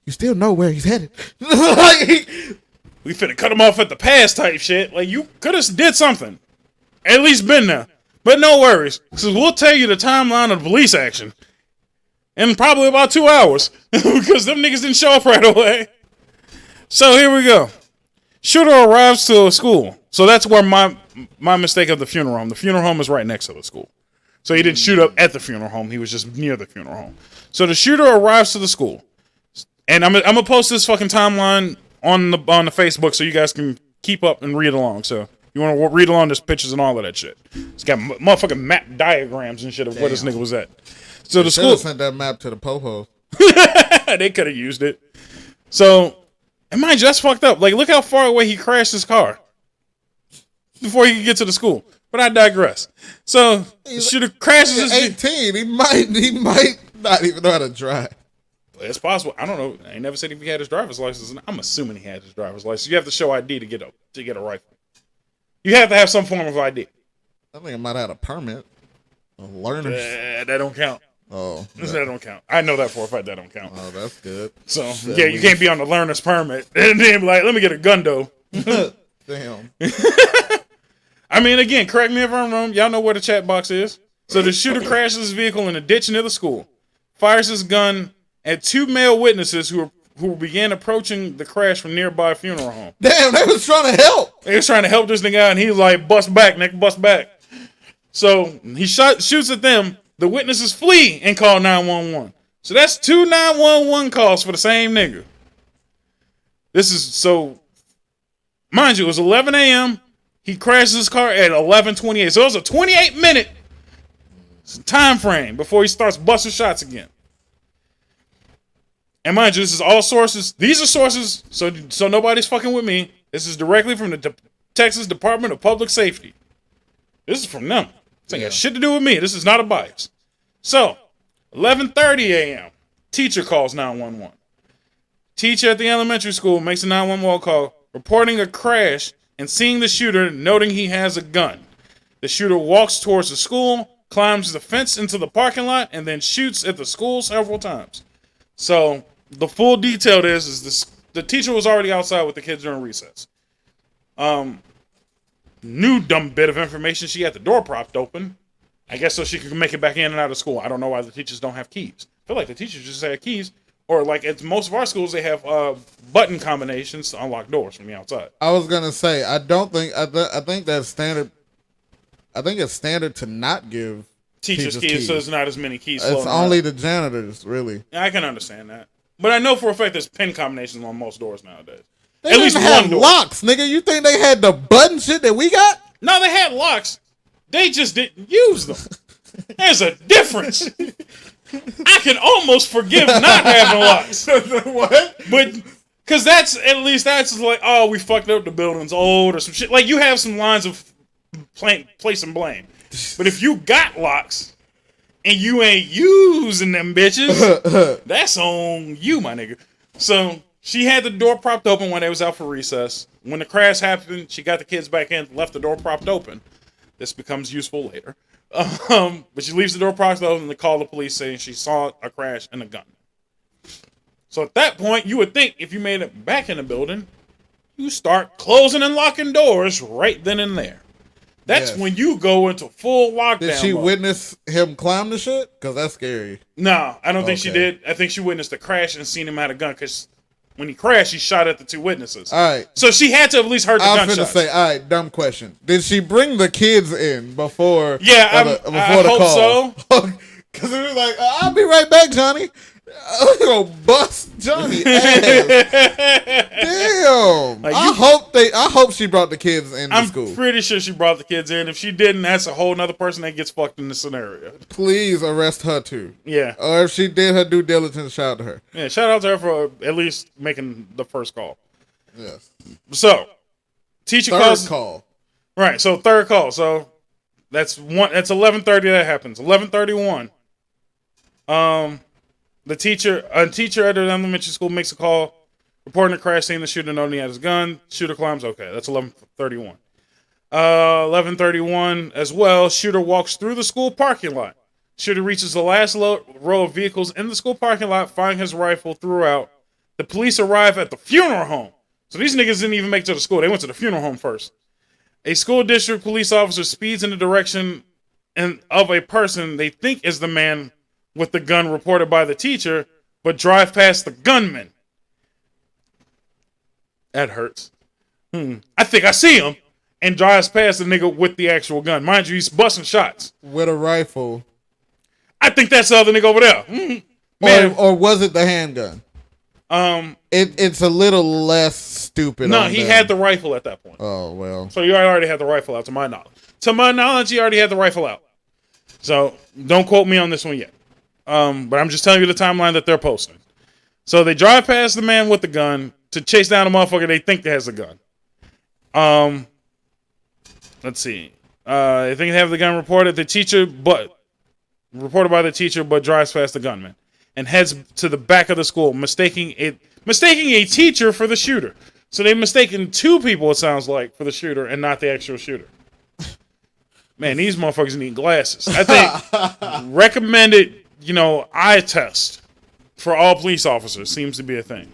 Speaker 2: you still know where he's headed. Like,
Speaker 1: we finna cut him off at the pass type shit. Like, you could have did something. At least been there. But no worries. Because we'll tell you the timeline of the police action in probably about 2 hours. Because them niggas didn't show up right away. So here we go. Shooter arrives to a school. So that's where my mistake of the funeral home. The funeral home is right next to the school. So he didn't shoot up at the funeral home. He was just near the funeral home. So the shooter arrives to the school. And I'm going to post this fucking timeline on the Facebook so you guys can keep up and read along. So you want to read along, there's pictures and all of that shit. It's got motherfucking map diagrams and shit of where this nigga was at. So the school
Speaker 2: sent that map to the po-po.
Speaker 1: They could have used it. So, and mind you, that's fucked up. Like, look how far away he crashed his car before he could get to the school. But I digress. So, the shooter crashes his
Speaker 2: 18. He might not even know how to drive.
Speaker 1: It's possible. I don't know. I never said if he had his driver's license. I'm assuming he had his driver's license. You have to show ID to get a rifle. You have to have some form of ID.
Speaker 2: I think I might have had a permit. A learner.
Speaker 1: That don't count.
Speaker 2: Oh.
Speaker 1: That don't count. I know that for a fact that don't count.
Speaker 2: Oh, that's good.
Speaker 1: So, yeah, you can't be on the learner's permit and then be like, let me get a gun, though.
Speaker 2: Damn.
Speaker 1: I mean, again, correct me if I'm wrong. Y'all know where the chat box is. So the shooter crashes his vehicle in a ditch near the school, fires his gun at 2 male witnesses who who began approaching the crash from nearby funeral home.
Speaker 2: Damn, they was trying to help.
Speaker 1: They was trying to help this nigga out, and he was like, bust back, nigga, bust back. So he shoots at them. The witnesses flee and call 911. So that's 2 911 calls for the same nigga. This is so, mind you, it was 11 a.m. He crashes his car at 11:28. So it was a 28-minute time frame before he starts busting shots again. And mind you, this is all sources. These are sources, so nobody's fucking with me. This is directly from the Texas Department of Public Safety. This is from them. This ain't got shit to do with me. This is not a bias. So, 11:30 a.m., teacher calls 911. Teacher at the elementary school makes a 911 call, reporting a crash and seeing the shooter, noting he has a gun. The shooter walks towards the school, climbs the fence into the parking lot, and then shoots at the school several times. So, the full detail is this: the teacher was already outside with the kids during recess. New dumb bit of information: she had the door propped open. I guess so she could make it back in and out of school. I don't know why the teachers don't have keys. I feel like the teachers just have keys, or like at most of our schools they have button combinations to unlock doors from the outside.
Speaker 2: I was gonna say I think that's standard. I think it's standard to not give
Speaker 1: Teachers keys, so there's not as many keys.
Speaker 2: It's only the janitors, really.
Speaker 1: I can understand that, but I know for a fact there's pin combinations on most doors nowadays.
Speaker 2: They at least have locks, nigga. You think they had the button shit that we got?
Speaker 1: No, they had locks. They just didn't use them. There's a difference. I can almost forgive not having locks.
Speaker 2: What?
Speaker 1: But because that's like, oh, we fucked up, the building's old or some shit. Like, you have some lines of place and blame. But if you got locks and you ain't using them bitches, that's on you, my nigga. So she had the door propped open when they was out for recess. When the crash happened, she got the kids back in, left the door propped open. This becomes useful later. But she leaves the door propped open and they call the police saying she saw a crash and a gun. So at that point, you would think if you made it back in the building, you start closing and locking doors right then and there. That's when you go into full lockdown.
Speaker 2: Did she witness him climb the shit? Because that's scary.
Speaker 1: No, I don't think she did. I think she witnessed the crash and seen him have a gun because when he crashed, he shot at the two witnesses.
Speaker 2: All right.
Speaker 1: So she had to have at least heard the gunshots. I was
Speaker 2: finna say, all right, dumb question. Did she bring the kids in before?
Speaker 1: Yeah, I hope so.
Speaker 2: Because it was like, I'll be right back, Johnny. I'm gonna bust Johnny ass. Damn. Like I hope she brought the kids into school.
Speaker 1: I'm pretty sure she brought the kids in. If she didn't, that's a whole nother person that gets fucked in the scenario.
Speaker 2: Please arrest her too.
Speaker 1: Yeah.
Speaker 2: Or if she did her due diligence, shout out to her.
Speaker 1: Yeah, shout out to her for at least making the first call.
Speaker 2: Yes.
Speaker 1: So, teacher
Speaker 2: third call.
Speaker 1: Right. So third call. So that's 11:30 that happens. 11:31. A teacher at the elementary school makes a call, reporting the crash, saying the shooter known he had his gun. Shooter climbs. Okay, that's 11:31. 11:31 as well. Shooter walks through the school parking lot. Shooter reaches the last row of vehicles in the school parking lot, firing his rifle throughout. The police arrive at the funeral home. So these niggas didn't even make it to the school. They went to the funeral home first. A school district police officer speeds in the direction of a person they think is the man with the gun reported by the teacher, but drive past the gunman. That hurts. I think I see him. And drives past the nigga with the actual gun. Mind you, he's busting shots.
Speaker 2: With a rifle.
Speaker 1: I think that's the other nigga over there.
Speaker 2: Man. Or was it the handgun? It's a little less stupid.
Speaker 1: No, he had the rifle at that point.
Speaker 2: Oh, well.
Speaker 1: So you already had the rifle out, to my knowledge. To my knowledge, he already had the rifle out. So don't quote me on this one yet. But I'm just telling you the timeline that they're posting. So they drive past the man with the gun to chase down a motherfucker they think that has a gun. Let's see. I think they have the gun reported by the teacher, but drives past the gunman and heads to the back of the school, mistaking a teacher for the shooter. So they mistaken two people, it sounds like, for the shooter and not the actual shooter. Man, these motherfuckers need glasses. I think recommended, eye test for all police officers seems to be a thing.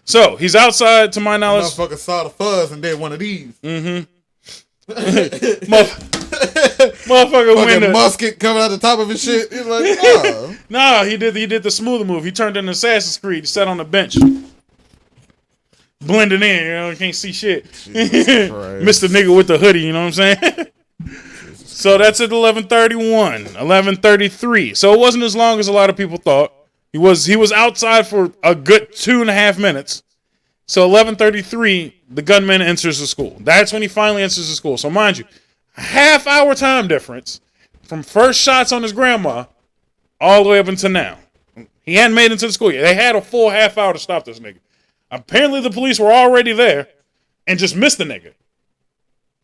Speaker 1: So he's outside, to my knowledge.
Speaker 2: Motherfucker saw the fuzz and did one of these.
Speaker 1: Mm-hmm. Motherfucker went
Speaker 2: fucking musket coming out the top of his shit. He's like, oh.
Speaker 1: No, he did the smoother move. He turned into Assassin's Creed. He sat on the bench. Blending in, you know, you can't see shit. Mr. Nigga with the hoodie, you know what I'm saying? So that's at 11:31, 11:33. So it wasn't as long as a lot of people thought. He was outside for a good 2.5 minutes. So 11:33, the gunman enters the school. That's when he finally enters the school. So mind you, a half-hour time difference from first shots on his grandma all the way up until now. He hadn't made it into the school yet. They had a full half hour to stop this nigga. Apparently the police were already there and just missed the nigga.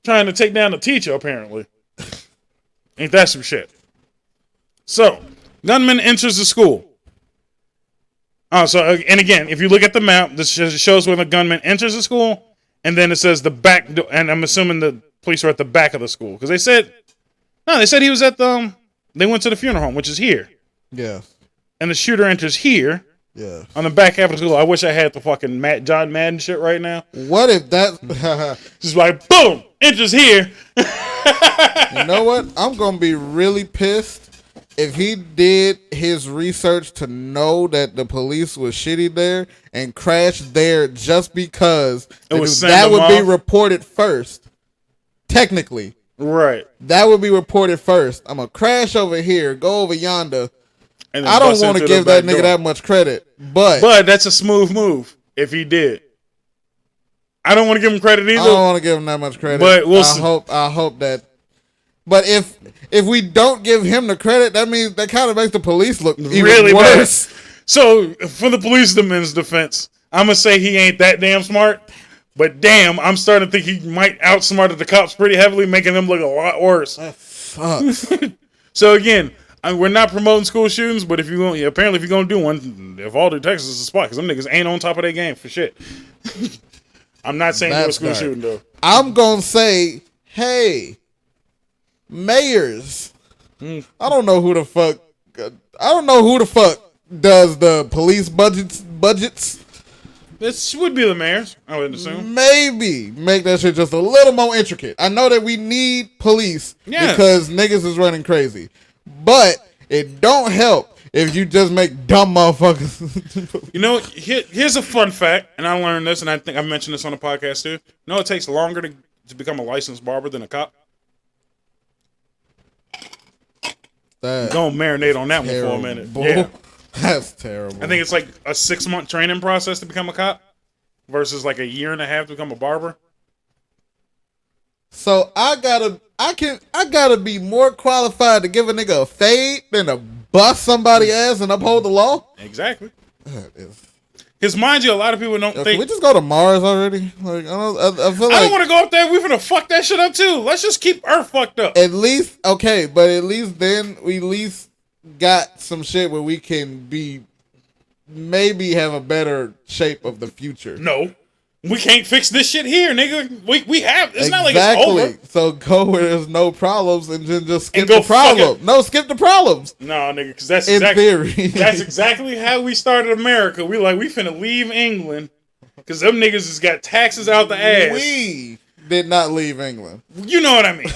Speaker 1: Trying to take down the teacher, apparently. Ain't that some shit? So, gunman enters the school. And again, if you look at the map, this shows when the gunman enters the school, and then it says the back door, and I'm assuming the police are at the back of the school. Because they said he was at they went to the funeral home, which is here.
Speaker 2: Yeah.
Speaker 1: And the shooter enters here.
Speaker 2: Yeah.
Speaker 1: On the back half of the school. I wish I had the fucking John Madden shit right now.
Speaker 2: What if that...
Speaker 1: Just like, boom, enters here.
Speaker 2: You know what? I'm going to be really pissed if he did his research to know that the police was shitty there and crashed there just because that would be reported first. Technically.
Speaker 1: Right.
Speaker 2: That would be reported first. I'm going to crash over here, go over yonder. I don't want to give that nigga that much credit, but
Speaker 1: that's a smooth move if he did. I don't want to give him credit either.
Speaker 2: I don't want to give him that much credit.
Speaker 1: But
Speaker 2: I hope that. But if we don't give him the credit, that means that kind of makes the police look even really worse.
Speaker 1: Bad. So for the policeman's defense, I'm gonna say he ain't that damn smart. But damn, I'm starting to think he might outsmarted the cops pretty heavily, making them look a lot worse.
Speaker 2: That sucks.
Speaker 1: So again. We're not promoting school shootings, but if you're gonna do one, if all the Texas is a spot, because them niggas ain't on top of their game for shit. I'm not saying do a school shooting though.
Speaker 2: I'm gonna say, hey, mayors. I don't know who the fuck does the police budgets.
Speaker 1: This would be the mayors, I would assume.
Speaker 2: Maybe make that shit just a little more intricate. I know that we need police because niggas is running crazy. But it don't help if you just make dumb motherfuckers.
Speaker 1: You know, here's a fun fact, and I learned this, and I think I mentioned this on the podcast too. You know, it takes longer to become a licensed barber than a cop. Don't marinate on that one for a minute. Yeah.
Speaker 2: That's terrible.
Speaker 1: I think it's like a 6-month training process to become a cop versus like a 1.5 years to become a barber.
Speaker 2: So I gotta be more qualified to give a nigga a fade than to bust somebody's ass and uphold the law.
Speaker 1: Exactly. Because mind you, a lot of people don't think.
Speaker 2: Can we just go to Mars already? Like I don't
Speaker 1: want to go up there. We're gonna fuck that shit up too. Let's just keep Earth fucked up.
Speaker 2: At least but at least then we at least got some shit where we can maybe have a better shape of the future.
Speaker 1: No. We can't fix this shit here, nigga. We have. It's not like it's over.
Speaker 2: So go where there's no problems and then just skip the problem. No, skip the problems.
Speaker 1: No, nigga, because that's
Speaker 2: in theory.
Speaker 1: That's exactly how we started America. We finna leave England because them niggas has got taxes out the ass.
Speaker 2: We did not leave England.
Speaker 1: You know what I mean.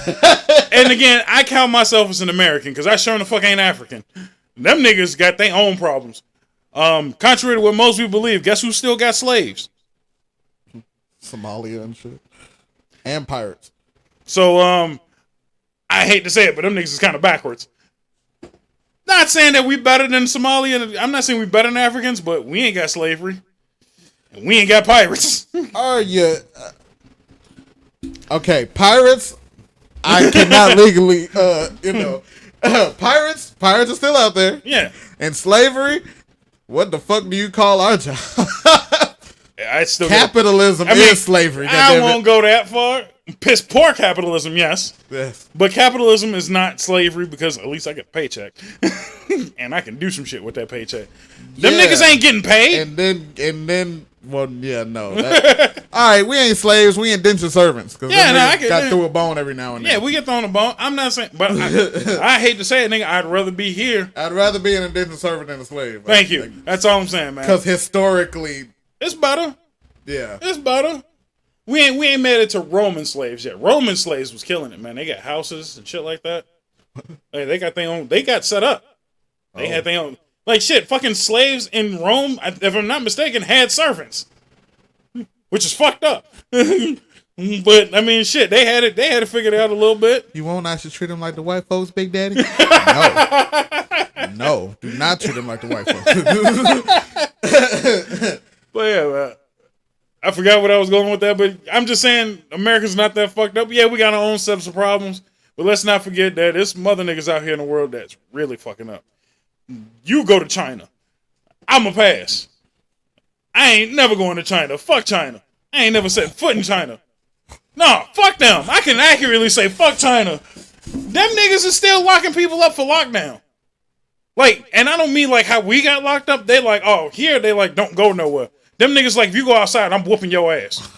Speaker 1: And again, I count myself as an American because I sure the fuck ain't African. Them niggas got their own problems. Contrary to what most people believe, guess who still got slaves?
Speaker 2: Somalia and shit. And pirates.
Speaker 1: So, I hate to say it, but them niggas is kind of backwards. Not saying that we better than Somalia. I'm not saying we better than Africans, but we ain't got slavery. And we ain't got pirates.
Speaker 2: Are you... Okay, pirates, I cannot legally, pirates are still out there.
Speaker 1: Yeah.
Speaker 2: And slavery, what the fuck do you call our job? Capitalism is slavery.
Speaker 1: I won't go that far. Piss poor capitalism, yes. But capitalism is not slavery because at least I get a paycheck. And I can do some shit with that paycheck. Them niggas ain't getting paid.
Speaker 2: And then well, yeah, no. All right, we ain't slaves. We indentured servants. I got through a bone every now and then.
Speaker 1: Yeah, we get thrown a bone. I'm not saying, but I hate to say it, nigga. I'd rather be here.
Speaker 2: I'd rather be an indentured servant than a slave.
Speaker 1: Thank you. That's all I'm saying, man.
Speaker 2: Because historically,
Speaker 1: it's better.
Speaker 2: Yeah.
Speaker 1: It's better. We ain't made it to Roman slaves yet. Roman slaves was killing it, man. They got houses and shit like that. Hey, they got their own. They got set up. They had their own. Like shit, fucking slaves in Rome, if I'm not mistaken, had servants, which is fucked up. But I mean, shit, they had it figured out a little bit.
Speaker 2: You won't actually treat them like the white folks, Big Daddy? No, do not treat them like the white folks.
Speaker 1: But yeah, I forgot what I was going with that. But I'm just saying, America's not that fucked up. Yeah, we got our own sets of problems, but let's not forget that there's some other niggas out here in the world that's really fucking up. You go to China, I'ma pass. I ain't never going to China. Fuck China. I ain't never set foot in China. No, fuck them. I can accurately say fuck China. Them niggas is still locking people up for lockdown. Like, and I don't mean like how we got locked up. They like, oh, here they like don't go nowhere. Them niggas like, if you go outside, I'm whooping your ass.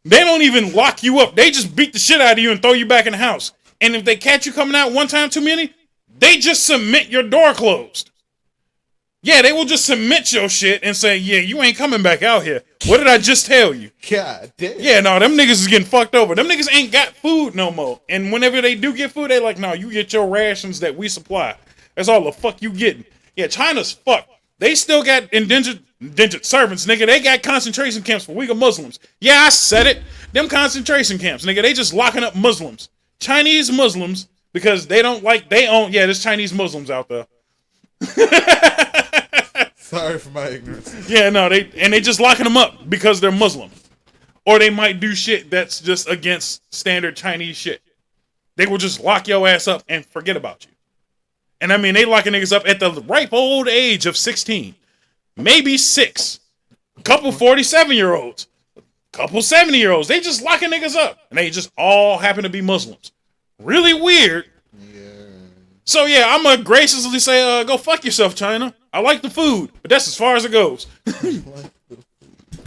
Speaker 1: They don't even lock you up. They just beat the shit out of you and throw you back in the house. And if they catch you coming out one time too many, they just submit your door closed. Yeah, they will just submit your shit and say, yeah, you ain't coming back out here. What did I just tell you?
Speaker 2: God damn.
Speaker 1: Yeah, no, them niggas is getting fucked over. Them niggas ain't got food no more. And whenever they do get food, they like, no, you get your rations that we supply. That's all the fuck you getting. Yeah, China's fucked. They still got indentured servants, nigga. They got concentration camps for Uyghur Muslims. Yeah, I said it. Them concentration camps, nigga. They just locking up Muslims. Chinese Muslims, because they don't like, they own, yeah, there's Chinese Muslims out there.
Speaker 2: Sorry for my ignorance.
Speaker 1: Yeah, no, they just locking them up because they're Muslim. Or they might do shit that's just against standard Chinese shit. They will just lock your ass up and forget about you. And I mean, they locking niggas up at the ripe old age of 16. Maybe 6. A couple 47-year-olds. A couple 70-year-olds. They just locking niggas up. And they just all happen to be Muslims. Really weird. So yeah, I'm gonna graciously say, go fuck yourself, China. I like the food, but that's as far as it goes.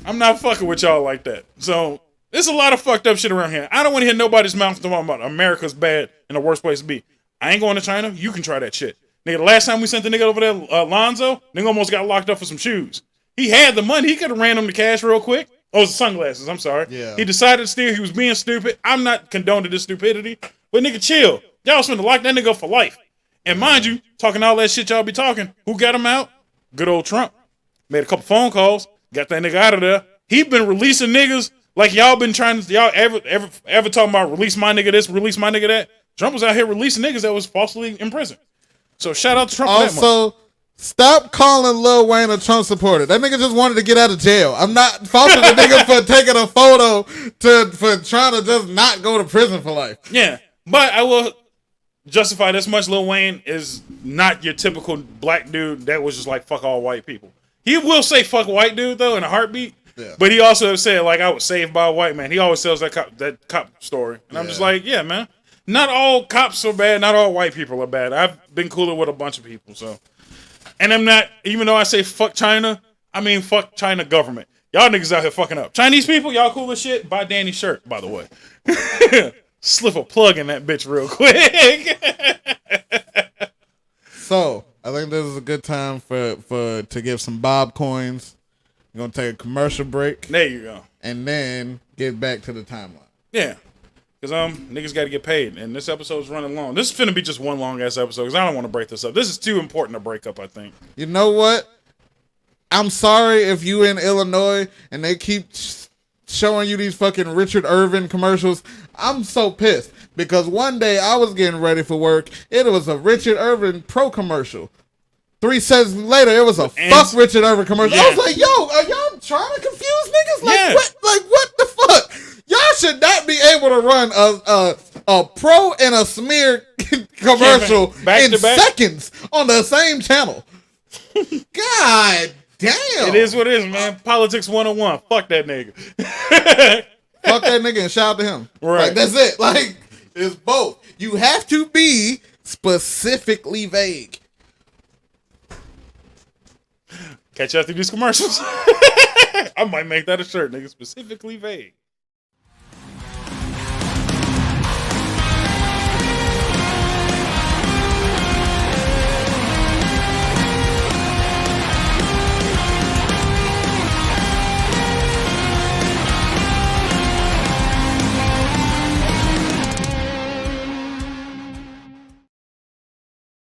Speaker 1: I'm not fucking with y'all like that. So there's a lot of fucked up shit around here. I don't want to hear nobody's mouth talking about America's bad and the worst place to be. I ain't going to China. You can try that shit. Nigga, the last time we sent the nigga over there, Lonzo, nigga almost got locked up for some shoes. He had the money. He could have ran him the cash real quick. Oh, it's the sunglasses. I'm sorry.
Speaker 2: Yeah.
Speaker 1: He decided to steal. He was being stupid. I'm not condoning this stupidity, but nigga, chill. Y'all finna lock that nigga up for life. And mind you, talking all that shit y'all be talking, who got him out? Good old Trump. Made a couple phone calls, got that nigga out of there. He been releasing niggas like y'all been trying to, y'all ever talking about release my nigga this, release my nigga that? Trump was out here releasing niggas that was falsely in prison. So shout out to Trump for that much.
Speaker 2: Also, stop calling Lil Wayne a Trump supporter. That nigga just wanted to get out of jail. I'm not faulting the nigga for taking a photo for trying to just not go to prison for life.
Speaker 1: Yeah, but I will justify this much. Lil Wayne is not your typical black dude that was just like fuck all white people. He will say fuck white dude though in a heartbeat. Yeah. But he also said like I was saved by a white man. He always tells that cop story, and I'm just like, yeah, man. Not all cops are bad. Not all white people are bad. I've been cooler with a bunch of people. So, and I'm not. Even though I say fuck China, I mean fuck China government. Y'all niggas out here fucking up. Chinese people, y'all cool as shit. Buy Danny's shirt, by the way. Slip a plug in that bitch real quick.
Speaker 2: So I think this is a good time to give some Bob coins. We're gonna take a commercial break.
Speaker 1: There you go.
Speaker 2: And then get back to the timeline.
Speaker 1: Yeah. Cause niggas gotta get paid. And this episode's running long. This is finna be just one long ass episode because I don't want to break this up. This is too important to break up, I think.
Speaker 2: You know what? I'm sorry if you in Illinois and they keep showing you these fucking Richard Irvin commercials. I'm so pissed because one day I was getting ready for work. It was a Richard Irvin pro commercial. 3 seconds later, it was a fuck Richard Irvin commercial. Yeah. I was like, yo, are y'all trying to confuse niggas? Like, yeah. What the fuck? Y'all should not be able to run a pro and a smear commercial in seconds on the same channel. God damn.
Speaker 1: It is what it is, man. Politics 101. Fuck that nigga.
Speaker 2: Fuck that nigga and shout out to him.
Speaker 1: Right.
Speaker 2: Like, that's it. Like, it's both. You have to be specifically vague.
Speaker 1: Catch you after these commercials. I might make that a shirt, nigga. Specifically vague.